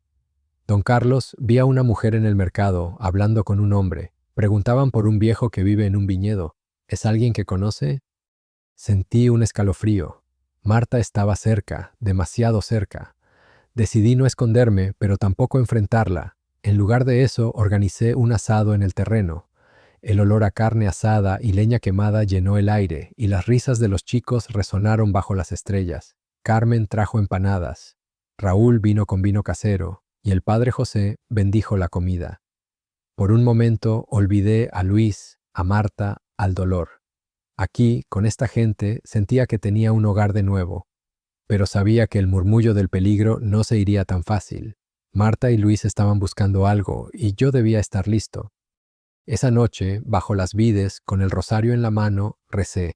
Don Carlos, vi a una mujer en el mercado, hablando con un hombre. Preguntaban por un viejo que vive en un viñedo. ¿Es alguien que conoce? Sentí un escalofrío. Marta estaba cerca, demasiado cerca. Decidí no esconderme, pero tampoco enfrentarla. En lugar de eso, organicé un asado en el terreno. El olor a carne asada y leña quemada llenó el aire, y las risas de los chicos resonaron bajo las estrellas. Carmen trajo empanadas. Raúl vino con vino casero, y el padre José bendijo la comida. Por un momento olvidé a Luis, a Marta, al dolor. Aquí, con esta gente, sentía que tenía un hogar de nuevo, pero sabía que el murmullo del peligro no se iría tan fácil. Marta y Luis estaban buscando algo, y yo debía estar listo. Esa noche, bajo las vides, con el rosario en la mano, recé.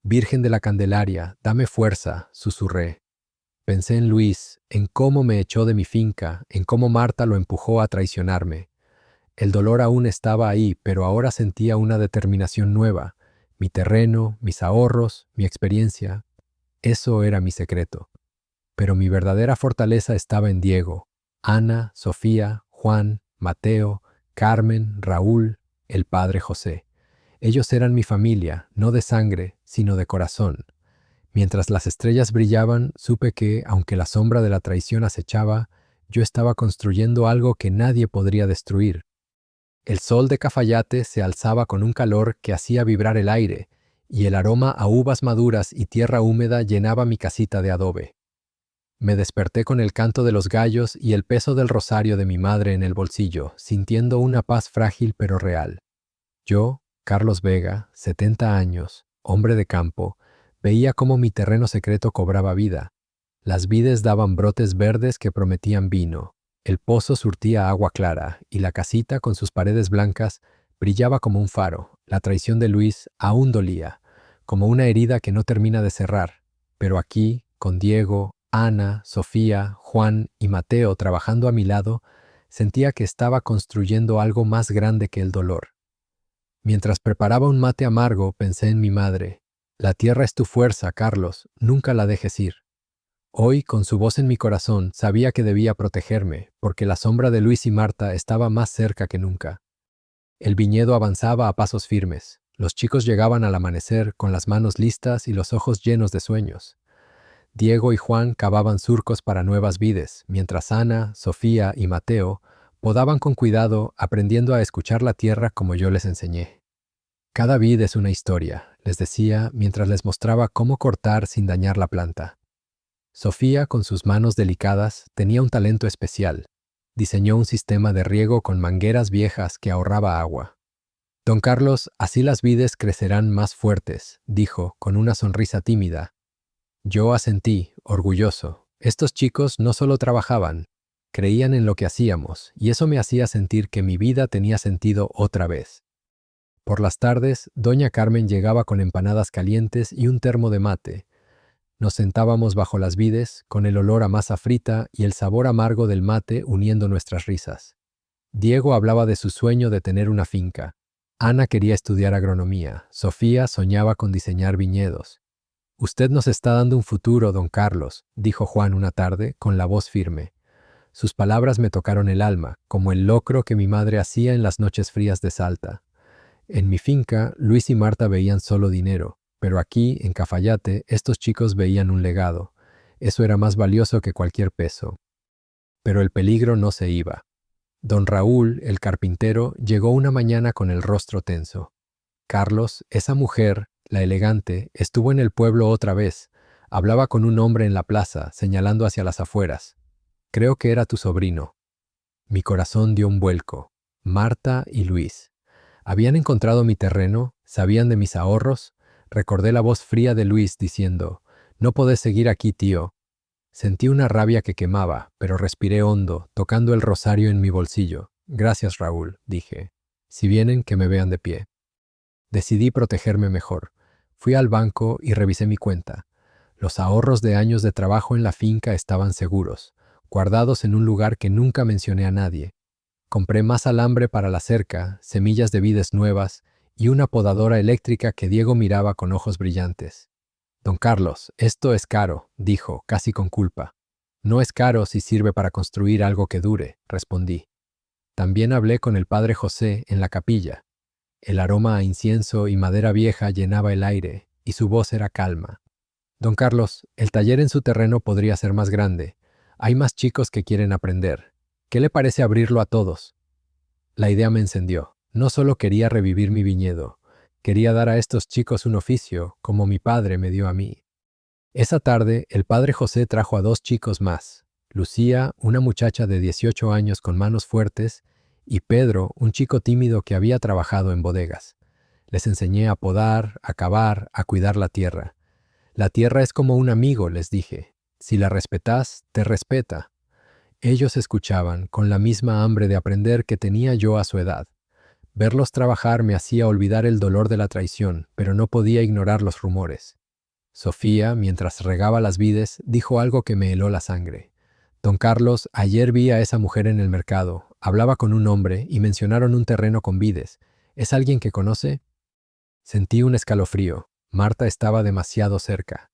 Virgen de la Candelaria, dame fuerza, susurré. Pensé en Luis, en cómo me echó de mi finca, en cómo Marta lo empujó a traicionarme. El dolor aún estaba ahí, pero ahora sentía una determinación nueva. Mi terreno, mis ahorros, mi experiencia. Eso era mi secreto. Pero mi verdadera fortaleza estaba en Diego, Ana, Sofía, Juan, Mateo, Carmen, Raúl, el padre José. Ellos eran mi familia, no de sangre, sino de corazón. Mientras las estrellas brillaban, supe que, aunque la sombra de la traición acechaba, yo estaba construyendo algo que nadie podría destruir. El sol de Cafayate se alzaba con un calor que hacía vibrar el aire, y el aroma a uvas maduras y tierra húmeda llenaba mi casita de adobe. Me desperté con el canto de los gallos y el peso del rosario de mi madre en el bolsillo, sintiendo una paz frágil pero real. Yo, Carlos Vega, 70 años, hombre de campo, veía cómo mi terreno secreto cobraba vida. Las vides daban brotes verdes que prometían vino. El pozo surtía agua clara, y la casita, con sus paredes blancas, brillaba como un faro. La traición de Luis aún dolía, como una herida que no termina de cerrar. Pero aquí, con Diego, Ana, Sofía, Juan y Mateo trabajando a mi lado, sentía que estaba construyendo algo más grande que el dolor. Mientras preparaba un mate amargo, pensé en mi madre. La tierra es tu fuerza, Carlos, nunca la dejes ir. Hoy, con su voz en mi corazón, sabía que debía protegerme, porque la sombra de Luis y Marta estaba más cerca que nunca. El viñedo avanzaba a pasos firmes. Los chicos llegaban al amanecer con las manos listas y los ojos llenos de sueños. Diego y Juan cavaban surcos para nuevas vides, mientras Ana, Sofía y Mateo podaban con cuidado, aprendiendo a escuchar la tierra como yo les enseñé. Cada vid es una historia, les decía mientras les mostraba cómo cortar sin dañar la planta. Sofía, con sus manos delicadas, tenía un talento especial. Diseñó un sistema de riego con mangueras viejas que ahorraba agua. Don Carlos, así las vides crecerán más fuertes, dijo, con una sonrisa tímida. Yo asentí, orgulloso. Estos chicos no solo trabajaban, creían en lo que hacíamos, y eso me hacía sentir que mi vida tenía sentido otra vez. Por las tardes, doña Carmen llegaba con empanadas calientes y un termo de mate. Nos sentábamos bajo las vides, con el olor a masa frita y el sabor amargo del mate uniendo nuestras risas. Diego hablaba de su sueño de tener una finca. Ana quería estudiar agronomía. Sofía soñaba con diseñar viñedos. «Usted nos está dando un futuro, don Carlos», dijo Juan una tarde, con la voz firme. Sus palabras me tocaron el alma, como el locro que mi madre hacía en las noches frías de Salta. En mi finca, Luis y Marta veían solo dinero, pero aquí, en Cafayate, estos chicos veían un legado. Eso era más valioso que cualquier peso. Pero el peligro no se iba. Don Raúl, el carpintero, llegó una mañana con el rostro tenso. «Carlos, esa mujer, la elegante, estuvo en el pueblo otra vez. Hablaba con un hombre en la plaza, señalando hacia las afueras. Creo que era tu sobrino». Mi corazón dio un vuelco. Marta y Luis. Habían encontrado mi terreno, sabían de mis ahorros. Recordé la voz fría de Luis diciendo, «No podés seguir aquí, tío». Sentí una rabia que quemaba, pero respiré hondo, tocando el rosario en mi bolsillo. «Gracias, Raúl», dije. «Si vienen, que me vean de pie». Decidí protegerme mejor. Fui al banco y revisé mi cuenta. Los ahorros de años de trabajo en la finca estaban seguros, guardados en un lugar que nunca mencioné a nadie. Compré más alambre para la cerca, semillas de vides nuevas y una podadora eléctrica que Diego miraba con ojos brillantes. «Don Carlos, esto es caro», dijo, casi con culpa. «No es caro si sirve para construir algo que dure», respondí. También hablé con el padre José en la capilla. El aroma a incienso y madera vieja llenaba el aire, y su voz era calma. «Don Carlos, el taller en su terreno podría ser más grande. Hay más chicos que quieren aprender. ¿Qué le parece abrirlo a todos?» La idea me encendió. No solo quería revivir mi viñedo, quería dar a estos chicos un oficio, como mi padre me dio a mí. Esa tarde, el padre José trajo a 2 chicos más. Lucía, una muchacha de 18 años con manos fuertes, y Pedro, un chico tímido que había trabajado en bodegas. Les enseñé a podar, a cavar, a cuidar la tierra. «La tierra es como un amigo», les dije. «Si la respetás, te respeta». Ellos escuchaban, con la misma hambre de aprender que tenía yo a su edad. Verlos trabajar me hacía olvidar el dolor de la traición, pero no podía ignorar los rumores. Sofía, mientras regaba las vides, dijo algo que me heló la sangre. «Don Carlos, ayer vi a esa mujer en el mercado. Hablaba con un hombre y mencionaron un terreno con vides. ¿Es alguien que conoce?» Sentí un escalofrío. Marta estaba demasiado cerca.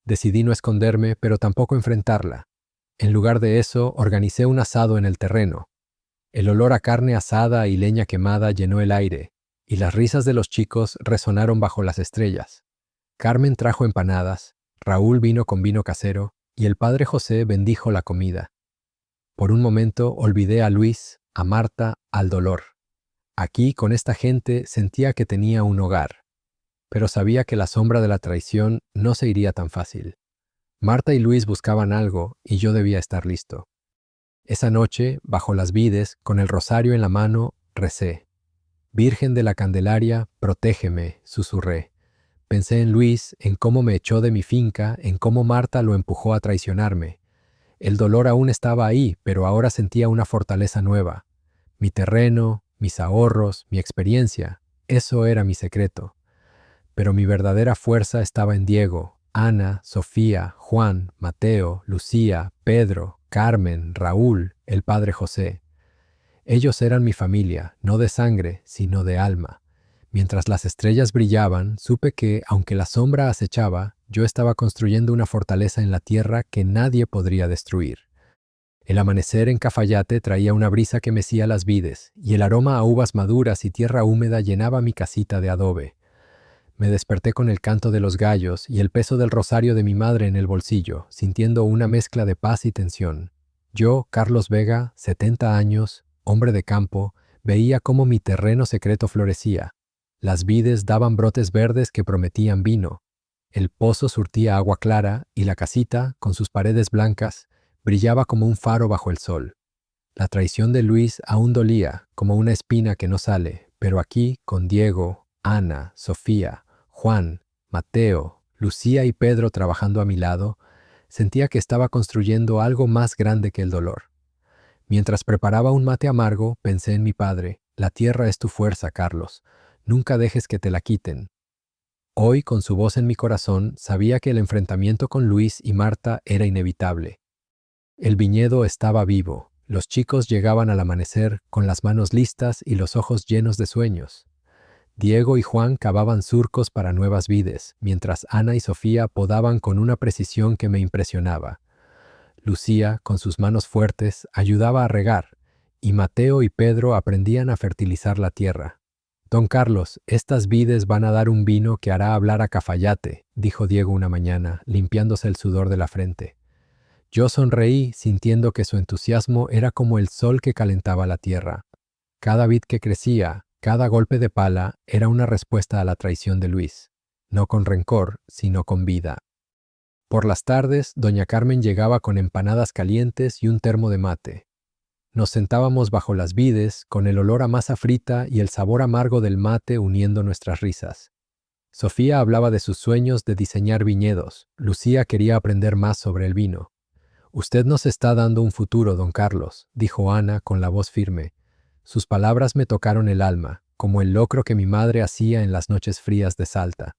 Decidí no esconderme, pero tampoco enfrentarla. En lugar de eso, organicé un asado en el terreno. El olor a carne asada y leña quemada llenó el aire, y las risas de los chicos resonaron bajo las estrellas. Carmen trajo empanadas, Raúl vino con vino casero, y el padre José bendijo la comida. Por un momento olvidé a Luis, a Marta, al dolor. Aquí, con esta gente, sentía que tenía un hogar, pero sabía que la sombra de la traición no se iría tan fácil. Marta y Luis buscaban algo, y yo debía estar listo. Esa noche, bajo las vides, con el rosario en la mano, recé. «Virgen de la Candelaria, protégeme», susurré. Pensé en Luis, en cómo me echó de mi finca, en cómo Marta lo empujó a traicionarme. El dolor aún estaba ahí, pero ahora sentía una fortaleza nueva. Mi terreno, mis ahorros, mi experiencia, eso era mi secreto. Pero mi verdadera fuerza estaba en Diego, Ana, Sofía, Juan, Mateo, Lucía, Pedro, Carmen, Raúl, el padre José. Ellos eran mi familia, no de sangre, sino de alma. Mientras las estrellas brillaban, supe que, aunque la sombra acechaba, yo estaba construyendo una fortaleza en la tierra que nadie podría destruir. El amanecer en Cafayate traía una brisa que mecía las vides, y el aroma a uvas maduras y tierra húmeda llenaba mi casita de adobe. Me desperté con el canto de los gallos y el peso del rosario de mi madre en el bolsillo, sintiendo una mezcla de paz y tensión. Yo, Carlos Vega, 70 años, hombre de campo, veía cómo mi terreno secreto florecía. Las vides daban brotes verdes que prometían vino. El pozo surtía agua clara y la casita, con sus paredes blancas, brillaba como un faro bajo el sol. La traición de Luis aún dolía, como una espina que no sale, pero aquí, con Diego, Ana, Sofía, Juan, Mateo, Lucía y Pedro trabajando a mi lado, sentía que estaba construyendo algo más grande que el dolor. Mientras preparaba un mate amargo, pensé en mi padre. «La tierra es tu fuerza, Carlos. Nunca dejes que te la quiten». Hoy, con su voz en mi corazón, sabía que el enfrentamiento con Luis y Marta era inevitable. El viñedo estaba vivo, Los chicos llegaban al amanecer con las manos listas y los ojos llenos de sueños. Diego y Juan cavaban surcos para nuevas vides, mientras Ana y Sofía podaban con una precisión que me impresionaba. Lucía, con sus manos fuertes, ayudaba a regar, y Mateo y Pedro aprendían a fertilizar la tierra. Don Carlos, estas vides van a dar un vino que hará hablar a Cafayate, dijo Diego una mañana, limpiándose el sudor de la frente. Yo sonreí, sintiendo que su entusiasmo era como el sol que calentaba la tierra. Cada vid que crecía, cada golpe de pala, era una respuesta a la traición de Luis, no con rencor, sino con vida. Por las tardes, doña Carmen llegaba con empanadas calientes y un termo de mate. Nos sentábamos bajo las vides, con el olor a masa frita y el sabor amargo del mate uniendo nuestras risas. Sofía hablaba de sus sueños de diseñar viñedos. Lucía quería aprender más sobre el vino. Usted nos está dando un futuro, don Carlos, dijo Ana con la voz firme. Sus palabras me tocaron el alma, como el locro que mi madre hacía en las noches frías de Salta.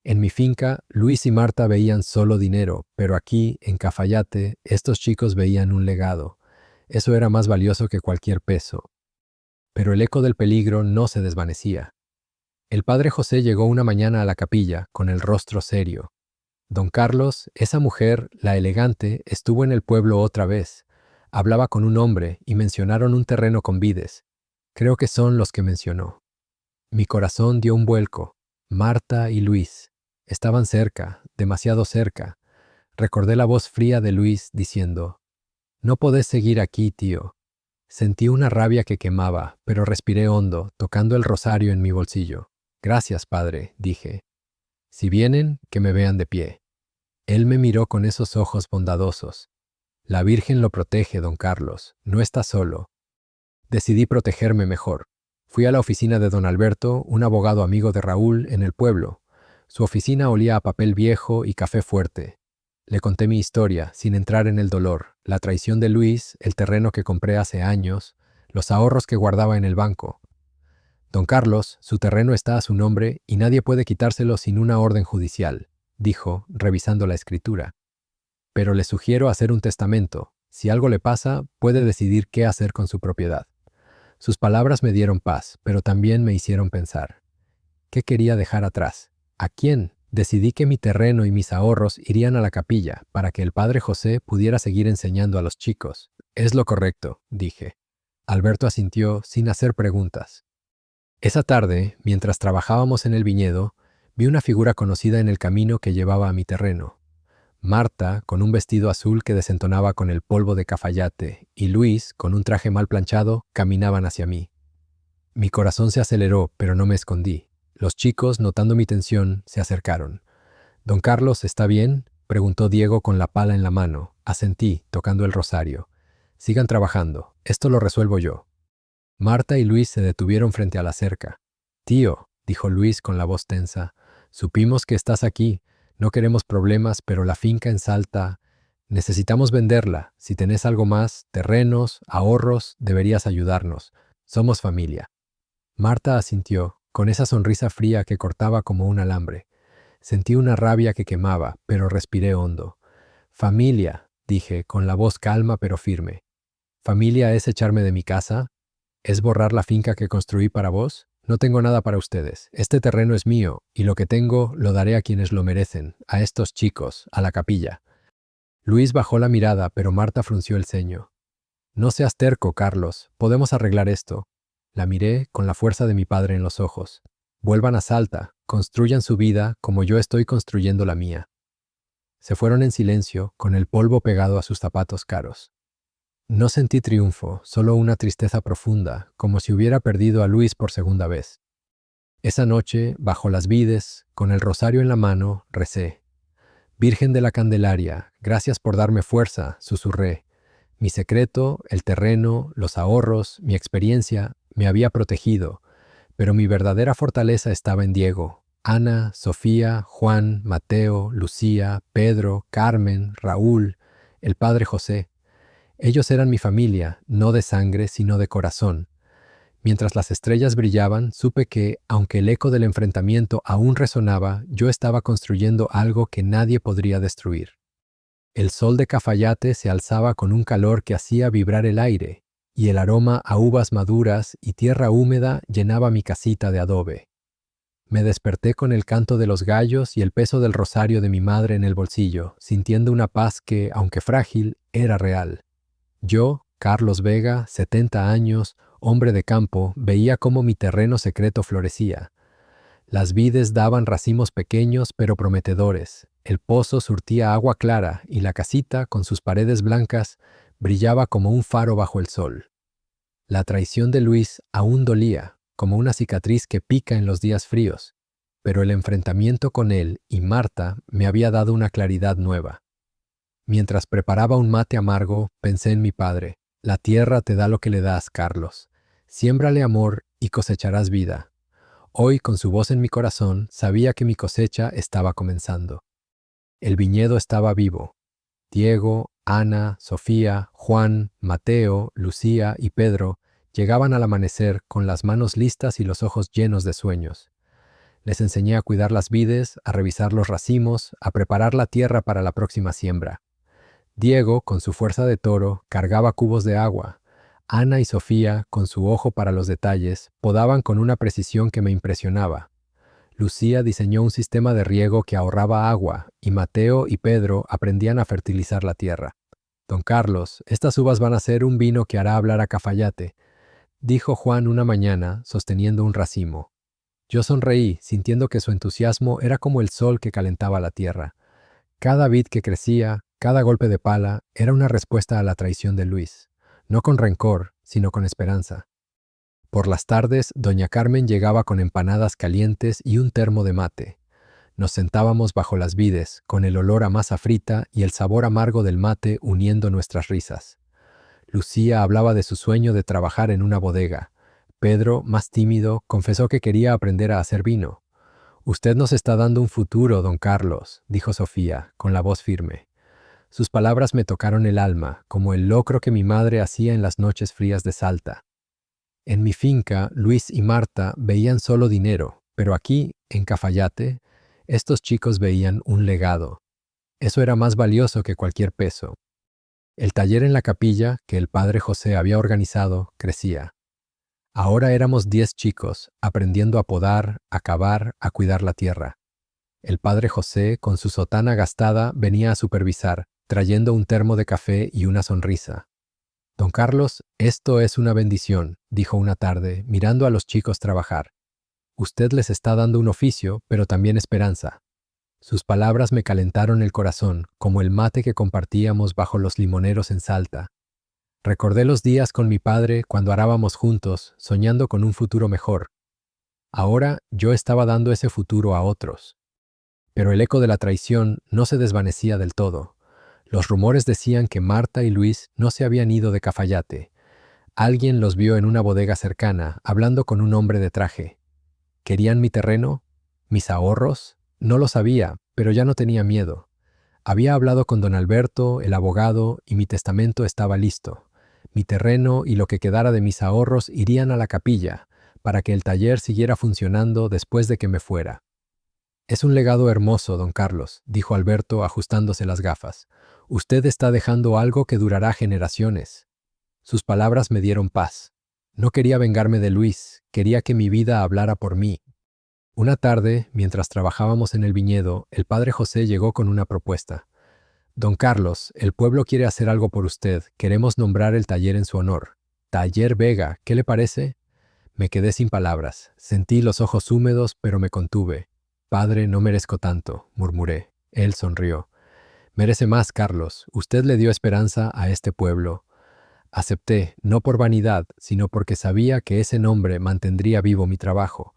En mi finca, Luis y Marta veían solo dinero, pero aquí, en Cafayate, estos chicos veían un legado. Eso era más valioso que cualquier peso. Pero el eco del peligro no se desvanecía. El padre José llegó una mañana a la capilla, con el rostro serio. Don Carlos, esa mujer, la elegante, estuvo en el pueblo otra vez. Hablaba con un hombre y mencionaron un terreno con vides. Creo que son los que mencionó. Mi corazón dio un vuelco. Marta y Luis. Estaban cerca, demasiado cerca. Recordé la voz fría de Luis diciendo, «No podés seguir aquí, tío». Sentí una rabia que quemaba, pero respiré hondo, tocando el rosario en mi bolsillo. «Gracias, padre», dije. «Si vienen, que me vean de pie». Él me miró con esos ojos bondadosos. «La Virgen lo protege, don Carlos. No está solo». Decidí protegerme mejor. Fui a la oficina de don Alberto, un abogado amigo de Raúl, en el pueblo. Su oficina olía a papel viejo y café fuerte. Le conté mi historia, sin entrar en el dolor, la traición de Luis, el terreno que compré hace años, los ahorros que guardaba en el banco. Don Carlos, su terreno está a su nombre y nadie puede quitárselo sin una orden judicial, dijo, revisando la escritura. Pero le sugiero hacer un testamento. Si algo le pasa, puede decidir qué hacer con su propiedad. Sus palabras me dieron paz, pero también me hicieron pensar. ¿Qué quería dejar atrás? ¿A quién? Decidí que mi terreno y mis ahorros irían a la capilla para que el padre José pudiera seguir enseñando a los chicos. Es lo correcto, dije. Alberto asintió sin hacer preguntas. Esa tarde, mientras trabajábamos en el viñedo, vi una figura conocida en el camino que llevaba a mi terreno. Marta, con un vestido azul que desentonaba con el polvo de Cafayate, y Luis, con un traje mal planchado, caminaban hacia mí. Mi corazón se aceleró, pero no me escondí. Los chicos, notando mi tensión, se acercaron. «Don Carlos, ¿está bien?», preguntó Diego con la pala en la mano. Asentí, tocando el rosario. «Sigan trabajando. Esto lo resuelvo yo». Marta y Luis se detuvieron frente a la cerca. «Tío», dijo Luis con la voz tensa, «supimos que estás aquí. No queremos problemas, pero la finca en Salta... Necesitamos venderla. Si tenés algo más, terrenos, ahorros, deberías ayudarnos. Somos familia». Marta asintió, con esa sonrisa fría que cortaba como un alambre. Sentí una rabia que quemaba, pero respiré hondo. «Familia», dije, con la voz calma pero firme. «¿Familia es echarme de mi casa? ¿Es borrar la finca que construí para vos? No tengo nada para ustedes. Este terreno es mío, y lo que tengo lo daré a quienes lo merecen, a estos chicos, a la capilla». Luis bajó la mirada, pero Marta frunció el ceño. «No seas terco, Carlos. Podemos arreglar esto». La miré con la fuerza de mi padre en los ojos. «Vuelvan a Salta, construyan su vida como yo estoy construyendo la mía». Se fueron en silencio, con el polvo pegado a sus zapatos caros. No sentí triunfo, solo una tristeza profunda, como si hubiera perdido a Luis por segunda vez. Esa noche, bajo las vides, con el rosario en la mano, recé. «Virgen de la Candelaria, gracias por darme fuerza», susurré. Mi secreto, el terreno, los ahorros, mi experiencia, me había protegido, pero mi verdadera fortaleza estaba en Diego, Ana, Sofía, Juan, Mateo, Lucía, Pedro, Carmen, Raúl, el padre José. Ellos eran mi familia, no de sangre, sino de corazón. Mientras las estrellas brillaban, supe que, aunque el eco del enfrentamiento aún resonaba, yo estaba construyendo algo que nadie podría destruir. El sol de Cafayate se alzaba con un calor que hacía vibrar el aire, y el aroma a uvas maduras y tierra húmeda llenaba mi casita de adobe. Me desperté con el canto de los gallos y el peso del rosario de mi madre en el bolsillo, sintiendo una paz que, aunque frágil, era real. Yo, Carlos Vega, 70 años, hombre de campo, veía cómo mi terreno secreto florecía. Las vides daban racimos pequeños pero prometedores. El pozo surtía agua clara y la casita, con sus paredes blancas, brillaba como un faro bajo el sol. La traición de Luis aún dolía, como una cicatriz que pica en los días fríos, pero el enfrentamiento con él y Marta me había dado una claridad nueva. Mientras preparaba un mate amargo, pensé en mi padre. La tierra te da lo que le das, Carlos. Siémbrale amor y cosecharás vida. Hoy, con su voz en mi corazón, sabía que mi cosecha estaba comenzando. El viñedo estaba vivo. Diego, Ana, Sofía, Juan, Mateo, Lucía y Pedro llegaban al amanecer con las manos listas y los ojos llenos de sueños. Les enseñé a cuidar las vides, a revisar los racimos, a preparar la tierra para la próxima siembra. Diego, con su fuerza de toro, cargaba cubos de agua. Ana y Sofía, con su ojo para los detalles, podaban con una precisión que me impresionaba. Lucía diseñó un sistema de riego que ahorraba agua, y Mateo y Pedro aprendían a fertilizar la tierra. Don Carlos, estas uvas van a ser un vino que hará hablar a Cafayate, dijo Juan una mañana, sosteniendo un racimo. Yo sonreí, sintiendo que su entusiasmo era como el sol que calentaba la tierra. Cada vid que crecía, cada golpe de pala, era una respuesta a la traición de Luis, no con rencor, sino con esperanza. Por las tardes, doña Carmen llegaba con empanadas calientes y un termo de mate. Nos sentábamos bajo las vides, con el olor a masa frita y el sabor amargo del mate uniendo nuestras risas. Lucía hablaba de su sueño de trabajar en una bodega. Pedro, más tímido, confesó que quería aprender a hacer vino. Usted nos está dando un futuro, don Carlos, dijo Sofía, con la voz firme. Sus palabras me tocaron el alma, como el locro que mi madre hacía en las noches frías de Salta. En mi finca, Luis y Marta veían solo dinero, pero aquí, en Cafayate, estos chicos veían un legado. Eso era más valioso que cualquier peso. El taller en la capilla, que el padre José había organizado, crecía. Ahora éramos 10 chicos, aprendiendo a podar, a cavar, a cuidar la tierra. El padre José, con su sotana gastada, venía a supervisar, trayendo un termo de café y una sonrisa. Don Carlos, esto es una bendición, dijo una tarde, mirando a los chicos trabajar. Usted les está dando un oficio, pero también esperanza. Sus palabras me calentaron el corazón, como el mate que compartíamos bajo los limoneros en Salta. Recordé los días con mi padre cuando arábamos juntos, soñando con un futuro mejor. Ahora yo estaba dando ese futuro a otros. Pero el eco de la traición no se desvanecía del todo. Los rumores decían que Marta y Luis no se habían ido de Cafayate. Alguien los vio en una bodega cercana, hablando con un hombre de traje. ¿Querían mi terreno? ¿Mis ahorros? No lo sabía, pero ya no tenía miedo. Había hablado con don Alberto, el abogado, y mi testamento estaba listo. Mi terreno y lo que quedara de mis ahorros irían a la capilla, para que el taller siguiera funcionando después de que me fuera. Es un legado hermoso, don Carlos, dijo Alberto ajustándose las gafas. Usted está dejando algo que durará generaciones. Sus palabras me dieron paz. No quería vengarme de Luis, quería que mi vida hablara por mí. Una tarde, mientras trabajábamos en el viñedo, el padre José llegó con una propuesta. Don Carlos, el pueblo quiere hacer algo por usted. Queremos nombrar el taller en su honor. Taller Vega, ¿qué le parece? Me quedé sin palabras. Sentí los ojos húmedos, pero me contuve. Padre, no merezco tanto, murmuré. Él sonrió. Merece más, Carlos. Usted le dio esperanza a este pueblo. Acepté, no por vanidad, sino porque sabía que ese nombre mantendría vivo mi trabajo.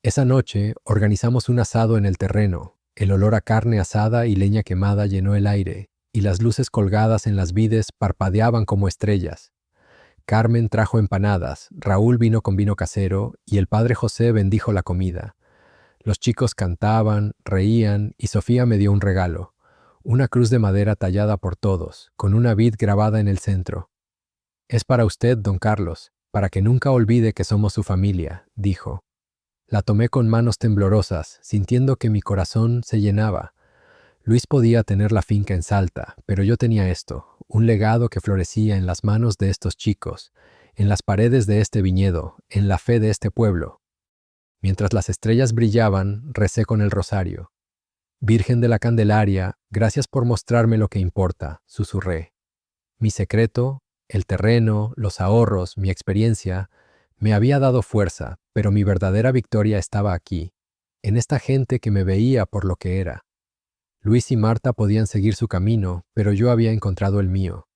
Esa noche organizamos un asado en el terreno. El olor a carne asada y leña quemada llenó el aire, y las luces colgadas en las vides parpadeaban como estrellas. Carmen trajo empanadas, Raúl vino con vino casero, y el padre José bendijo la comida. Los chicos cantaban, reían, y Sofía me dio un regalo. Una cruz de madera tallada por todos, con una vid grabada en el centro. Es para usted, don Carlos, para que nunca olvide que somos su familia, dijo. La tomé con manos temblorosas, sintiendo que mi corazón se llenaba. Luis podía tener la finca en Salta, pero yo tenía esto, un legado que florecía en las manos de estos chicos, en las paredes de este viñedo, en la fe de este pueblo. Mientras las estrellas brillaban, recé con el rosario. Virgen de la Candelaria, gracias por mostrarme lo que importa, susurré. Mi secreto, el terreno, los ahorros, mi experiencia, me había dado fuerza, pero mi verdadera victoria estaba aquí, en esta gente que me veía por lo que era. Luis y Marta podían seguir su camino, pero yo había encontrado el mío.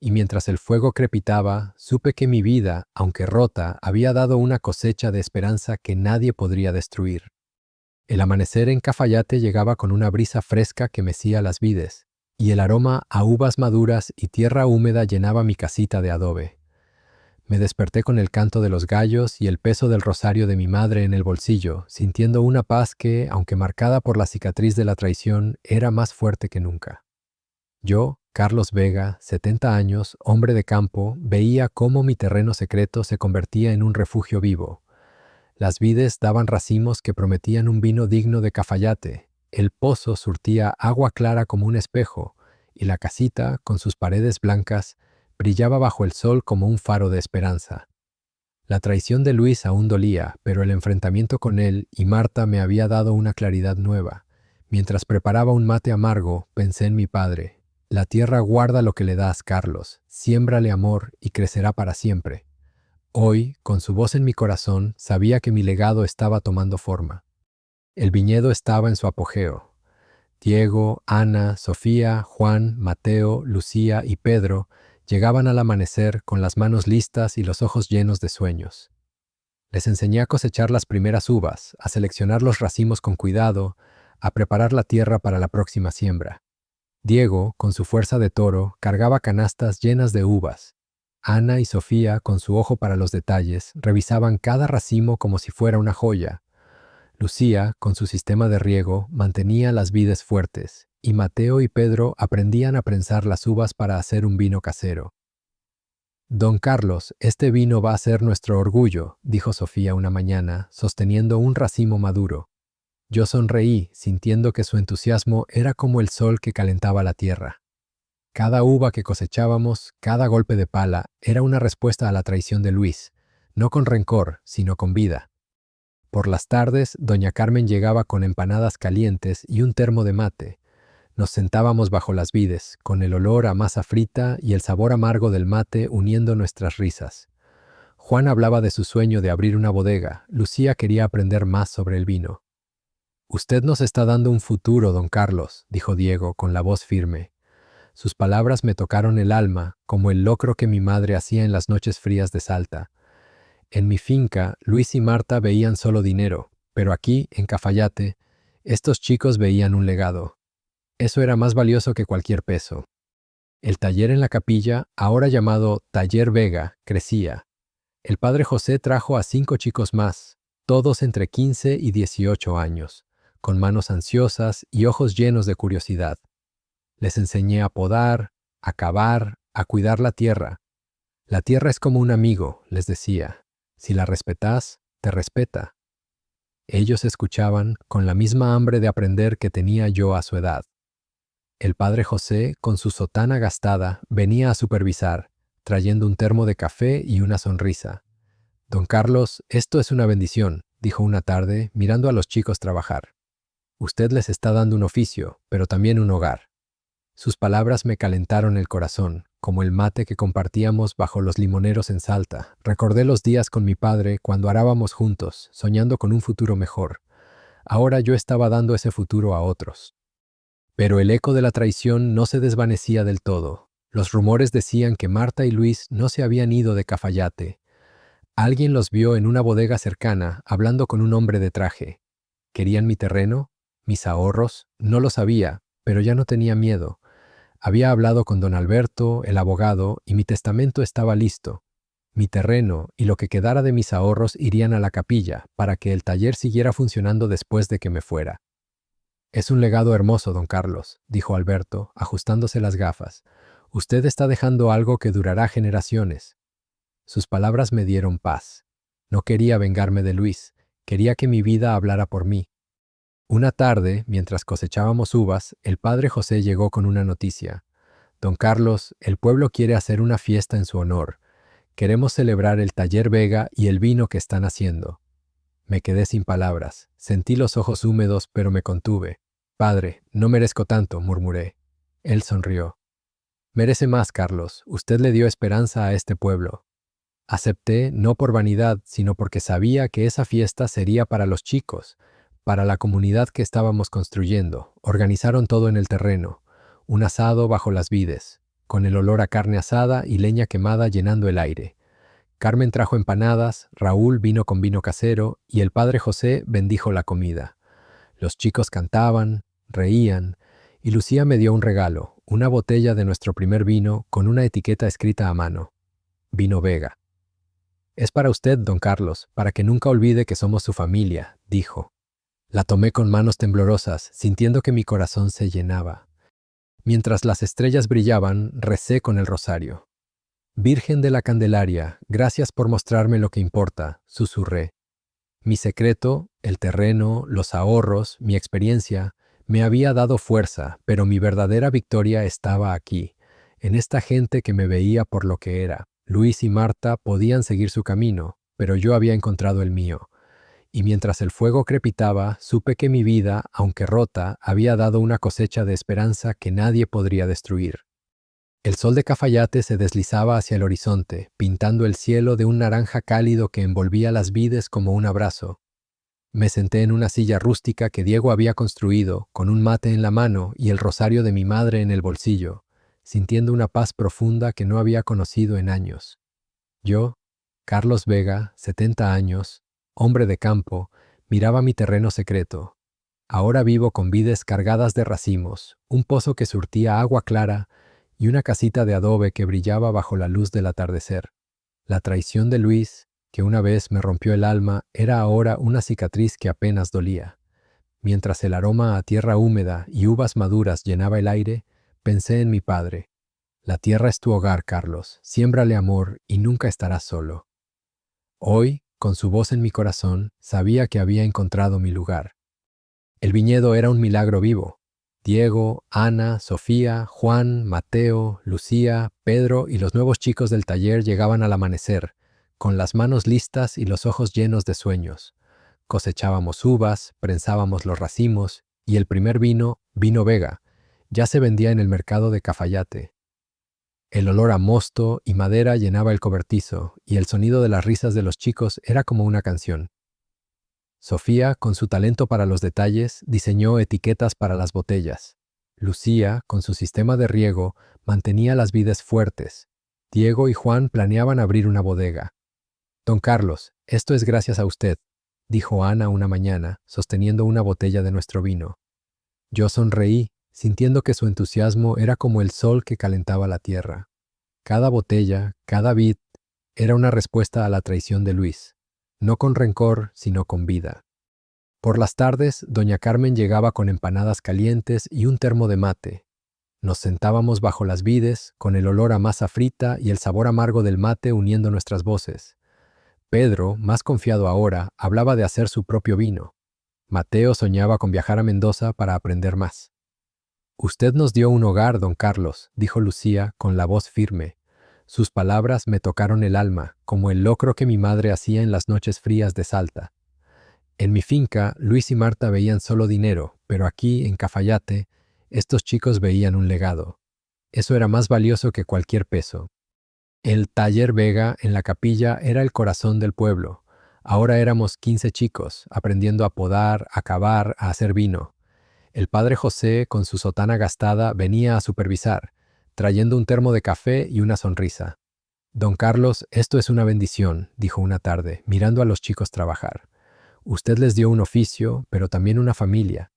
Y mientras el fuego crepitaba, supe que mi vida, aunque rota, había dado una cosecha de esperanza que nadie podría destruir. El amanecer en Cafayate llegaba con una brisa fresca que mecía las vides, y el aroma a uvas maduras y tierra húmeda llenaba mi casita de adobe. Me desperté con el canto de los gallos y el peso del rosario de mi madre en el bolsillo, sintiendo una paz que, aunque marcada por la cicatriz de la traición, era más fuerte que nunca. Yo, Carlos Vega, 70 años, hombre de campo, veía cómo mi terreno secreto se convertía en un refugio vivo. Las vides daban racimos que prometían un vino digno de Cafayate, el pozo surtía agua clara como un espejo, y la casita, con sus paredes blancas, brillaba bajo el sol como un faro de esperanza. La traición de Luis aún dolía, pero el enfrentamiento con él y Marta me había dado una claridad nueva. Mientras preparaba un mate amargo, pensé en mi padre. La tierra guarda lo que le das, Carlos. Siémbrale amor y crecerá para siempre. Hoy, con su voz en mi corazón, sabía que mi legado estaba tomando forma. El viñedo estaba en su apogeo. Diego, Ana, Sofía, Juan, Mateo, Lucía y Pedro llegaban al amanecer con las manos listas y los ojos llenos de sueños. Les enseñé a cosechar las primeras uvas, a seleccionar los racimos con cuidado, a preparar la tierra para la próxima siembra. Diego, con su fuerza de toro, cargaba canastas llenas de uvas. Ana y Sofía, con su ojo para los detalles, revisaban cada racimo como si fuera una joya. Lucía, con su sistema de riego, mantenía las vides fuertes, y Mateo y Pedro aprendían a prensar las uvas para hacer un vino casero. Don Carlos, este vino va a ser nuestro orgullo, dijo Sofía una mañana, sosteniendo un racimo maduro. Yo sonreí, sintiendo que su entusiasmo era como el sol que calentaba la tierra. Cada uva que cosechábamos, cada golpe de pala, era una respuesta a la traición de Luis, no con rencor, sino con vida. Por las tardes, doña Carmen llegaba con empanadas calientes y un termo de mate. Nos sentábamos bajo las vides, con el olor a masa frita y el sabor amargo del mate uniendo nuestras risas. Juan hablaba de su sueño de abrir una bodega. Lucía quería aprender más sobre el vino. «Usted nos está dando un futuro, don Carlos», dijo Diego con la voz firme. Sus palabras me tocaron el alma, como el locro que mi madre hacía en las noches frías de Salta. En mi finca, Luis y Marta veían solo dinero, pero aquí, en Cafayate, estos chicos veían un legado. Eso era más valioso que cualquier peso. El taller en la capilla, ahora llamado Taller Vega, crecía. El padre José trajo a 5 chicos más, todos entre 15 y 18 años, con manos ansiosas y ojos llenos de curiosidad. Les enseñé a podar, a cavar, a cuidar la tierra. La tierra es como un amigo, les decía. Si la respetas, te respeta. Ellos escuchaban con la misma hambre de aprender que tenía yo a su edad. El padre José, con su sotana gastada, venía a supervisar, trayendo un termo de café y una sonrisa. «Don Carlos, esto es una bendición», dijo una tarde, mirando a los chicos trabajar. «Usted les está dando un oficio, pero también un hogar». Sus palabras me calentaron el corazón, como el mate que compartíamos bajo los limoneros en Salta. Recordé los días con mi padre cuando arábamos juntos, soñando con un futuro mejor. Ahora yo estaba dando ese futuro a otros. Pero el eco de la traición no se desvanecía del todo. Los rumores decían que Marta y Luis no se habían ido de Cafayate. Alguien los vio en una bodega cercana, hablando con un hombre de traje. ¿Querían mi terreno? ¿Mis ahorros? No lo sabía, pero ya no tenía miedo. Había hablado con don Alberto, el abogado, y mi testamento estaba listo. Mi terreno y lo que quedara de mis ahorros irían a la capilla, para que el taller siguiera funcionando después de que me fuera. «Es un legado hermoso, don Carlos», dijo Alberto, ajustándose las gafas. «Usted está dejando algo que durará generaciones». Sus palabras me dieron paz. No quería vengarme de Luis, quería que mi vida hablara por mí. Una tarde, mientras cosechábamos uvas, el padre José llegó con una noticia. Don Carlos, el pueblo quiere hacer una fiesta en su honor. Queremos celebrar el taller Vega y el vino que están haciendo. Me quedé sin palabras. Sentí los ojos húmedos, pero me contuve. Padre, no merezco tanto, murmuré. Él sonrió. Merece más, Carlos. Usted le dio esperanza a este pueblo. Acepté no por vanidad, sino porque sabía que esa fiesta sería para los chicos, para la comunidad que estábamos construyendo. Organizaron todo en el terreno, un asado bajo las vides, con el olor a carne asada y leña quemada llenando el aire. Carmen trajo empanadas, Raúl vino con vino casero y el padre José bendijo la comida. Los chicos cantaban, reían, y Lucía me dio un regalo, una botella de nuestro primer vino con una etiqueta escrita a mano. Vino Vega. Es para usted, don Carlos, para que nunca olvide que somos su familia, dijo. La tomé con manos temblorosas, sintiendo que mi corazón se llenaba. Mientras las estrellas brillaban, recé con el rosario. Virgen de la Candelaria, gracias por mostrarme lo que importa, susurré. Mi secreto, el terreno, los ahorros, mi experiencia, me había dado fuerza, pero mi verdadera victoria estaba aquí, en esta gente que me veía por lo que era. Luis y Marta podían seguir su camino, pero yo había encontrado el mío. Y mientras el fuego crepitaba, supe que mi vida, aunque rota, había dado una cosecha de esperanza que nadie podría destruir. El sol de Cafayate se deslizaba hacia el horizonte, pintando el cielo de un naranja cálido que envolvía las vides como un abrazo. Me senté en una silla rústica que Diego había construido, con un mate en la mano y el rosario de mi madre en el bolsillo, sintiendo una paz profunda que no había conocido en años. Yo, Carlos Vega, 70 años, hombre de campo, miraba mi terreno secreto. Ahora vivo con vides cargadas de racimos, un pozo que surtía agua clara y una casita de adobe que brillaba bajo la luz del atardecer. La traición de Luis, que una vez me rompió el alma, era ahora una cicatriz que apenas dolía. Mientras el aroma a tierra húmeda y uvas maduras llenaba el aire, pensé en mi padre. La tierra es tu hogar, Carlos, siémbrale amor y nunca estarás solo. Hoy, con su voz en mi corazón, sabía que había encontrado mi lugar. El viñedo era un milagro vivo. Diego, Ana, Sofía, Juan, Mateo, Lucía, Pedro y los nuevos chicos del taller llegaban al amanecer, con las manos listas y los ojos llenos de sueños. Cosechábamos uvas, prensábamos los racimos y el primer vino, vino Vega, ya se vendía en el mercado de Cafayate. El olor a mosto y madera llenaba el cobertizo y el sonido de las risas de los chicos era como una canción. Sofía, con su talento para los detalles, diseñó etiquetas para las botellas. Lucía, con su sistema de riego, mantenía las vides fuertes. Diego y Juan planeaban abrir una bodega. Don Carlos, esto es gracias a usted, dijo Ana una mañana, sosteniendo una botella de nuestro vino. Yo sonreí, sintiendo que su entusiasmo era como el sol que calentaba la tierra. Cada botella, cada vid, era una respuesta a la traición de Luis. No con rencor, sino con vida. Por las tardes, doña Carmen llegaba con empanadas calientes y un termo de mate. Nos sentábamos bajo las vides, con el olor a masa frita y el sabor amargo del mate uniendo nuestras voces. Pedro, más confiado ahora, hablaba de hacer su propio vino. Mateo soñaba con viajar a Mendoza para aprender más. Usted nos dio un hogar, don Carlos, dijo Lucía con la voz firme. Sus palabras me tocaron el alma, como el locro que mi madre hacía en las noches frías de Salta. En mi finca, Luis y Marta veían solo dinero, pero aquí, en Cafayate, estos chicos veían un legado. Eso era más valioso que cualquier peso. El taller Vega en la capilla era el corazón del pueblo. Ahora éramos 15 chicos, aprendiendo a podar, a cavar, a hacer vino. El padre José, con su sotana gastada, venía a supervisar, trayendo un termo de café y una sonrisa. Don Carlos, esto es una bendición, dijo una tarde, mirando a los chicos trabajar. Usted les dio un oficio, pero también una familia.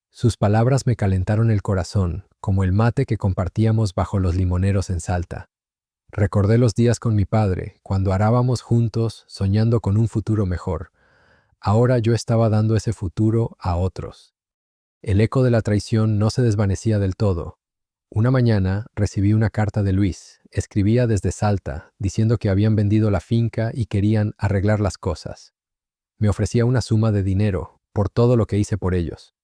Sus palabras me calentaron el corazón, como el mate que compartíamos bajo los limoneros en Salta. Recordé los días con mi padre, cuando arábamos juntos, soñando con un futuro mejor. Ahora yo estaba dando ese futuro a otros. El eco de la traición no se desvanecía del todo. Una mañana recibí una carta de Luis. Escribía desde Salta, diciendo que habían vendido la finca y querían arreglar las cosas. Me ofrecía una suma de dinero, por todo lo que hice por ellos.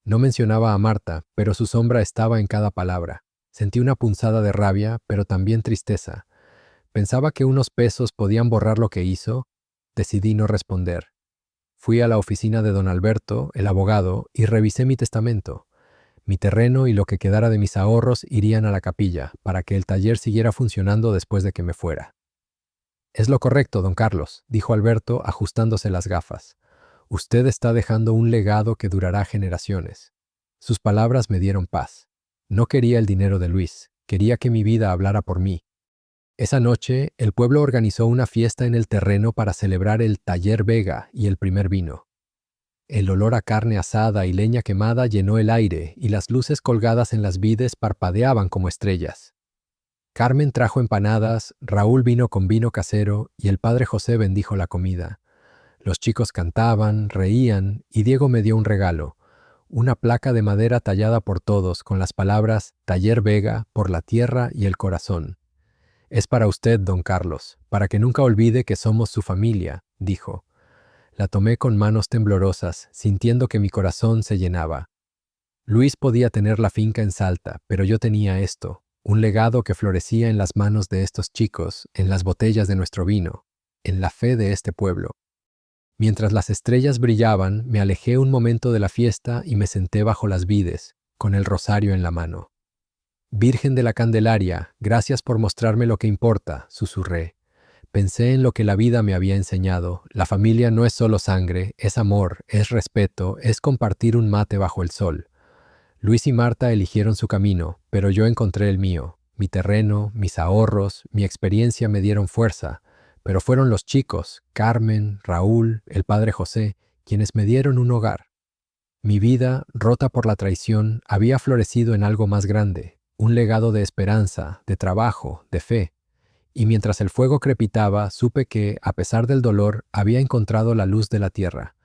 No mencionaba a Marta, pero su sombra estaba en cada palabra. Sentí una punzada de rabia, pero también tristeza. Pensaba que unos pesos podían borrar lo que hizo. Decidí no responder. Fui a la oficina de don Alberto, el abogado, y revisé mi testamento. Mi terreno y lo que quedara de mis ahorros irían a la capilla, para que el taller siguiera funcionando después de que me fuera. Es lo correcto, don Carlos, dijo Alberto, ajustándose las gafas. Usted está dejando un legado que durará generaciones. Sus palabras me dieron paz. No quería el dinero de Luis, quería que mi vida hablara por mí. Esa noche, el pueblo organizó una fiesta en el terreno para celebrar el Taller Vega y el primer vino. El olor a carne asada y leña quemada llenó el aire y las luces colgadas en las vides parpadeaban como estrellas. Carmen trajo empanadas, Raúl vino con vino casero y el padre José bendijo la comida. Los chicos cantaban, reían y Diego me dio un regalo, una placa de madera tallada por todos con las palabras Taller Vega por la tierra y el corazón. Es para usted, don Carlos, para que nunca olvide que somos su familia, dijo. La tomé con manos temblorosas, sintiendo que mi corazón se llenaba. Luis podía tener la finca en Salta, pero yo tenía esto, un legado que florecía en las manos de estos chicos, en las botellas de nuestro vino, en la fe de este pueblo. Mientras las estrellas brillaban, me alejé un momento de la fiesta y me senté bajo las vides, con el rosario en la mano. Virgen de la Candelaria, gracias por mostrarme lo que importa, susurré. Pensé en lo que la vida me había enseñado. La familia no es solo sangre, es amor, es respeto, es compartir un mate bajo el sol. Luis y Marta eligieron su camino, pero yo encontré el mío. Mi terreno, mis ahorros, mi experiencia me dieron fuerza, pero fueron los chicos, Carmen, Raúl, el padre José, quienes me dieron un hogar. Mi vida, rota por la traición, había florecido en algo más grande, un legado de esperanza, de trabajo, de fe. Y mientras el fuego crepitaba, supe que, a pesar del dolor, había encontrado la luz de la tierra.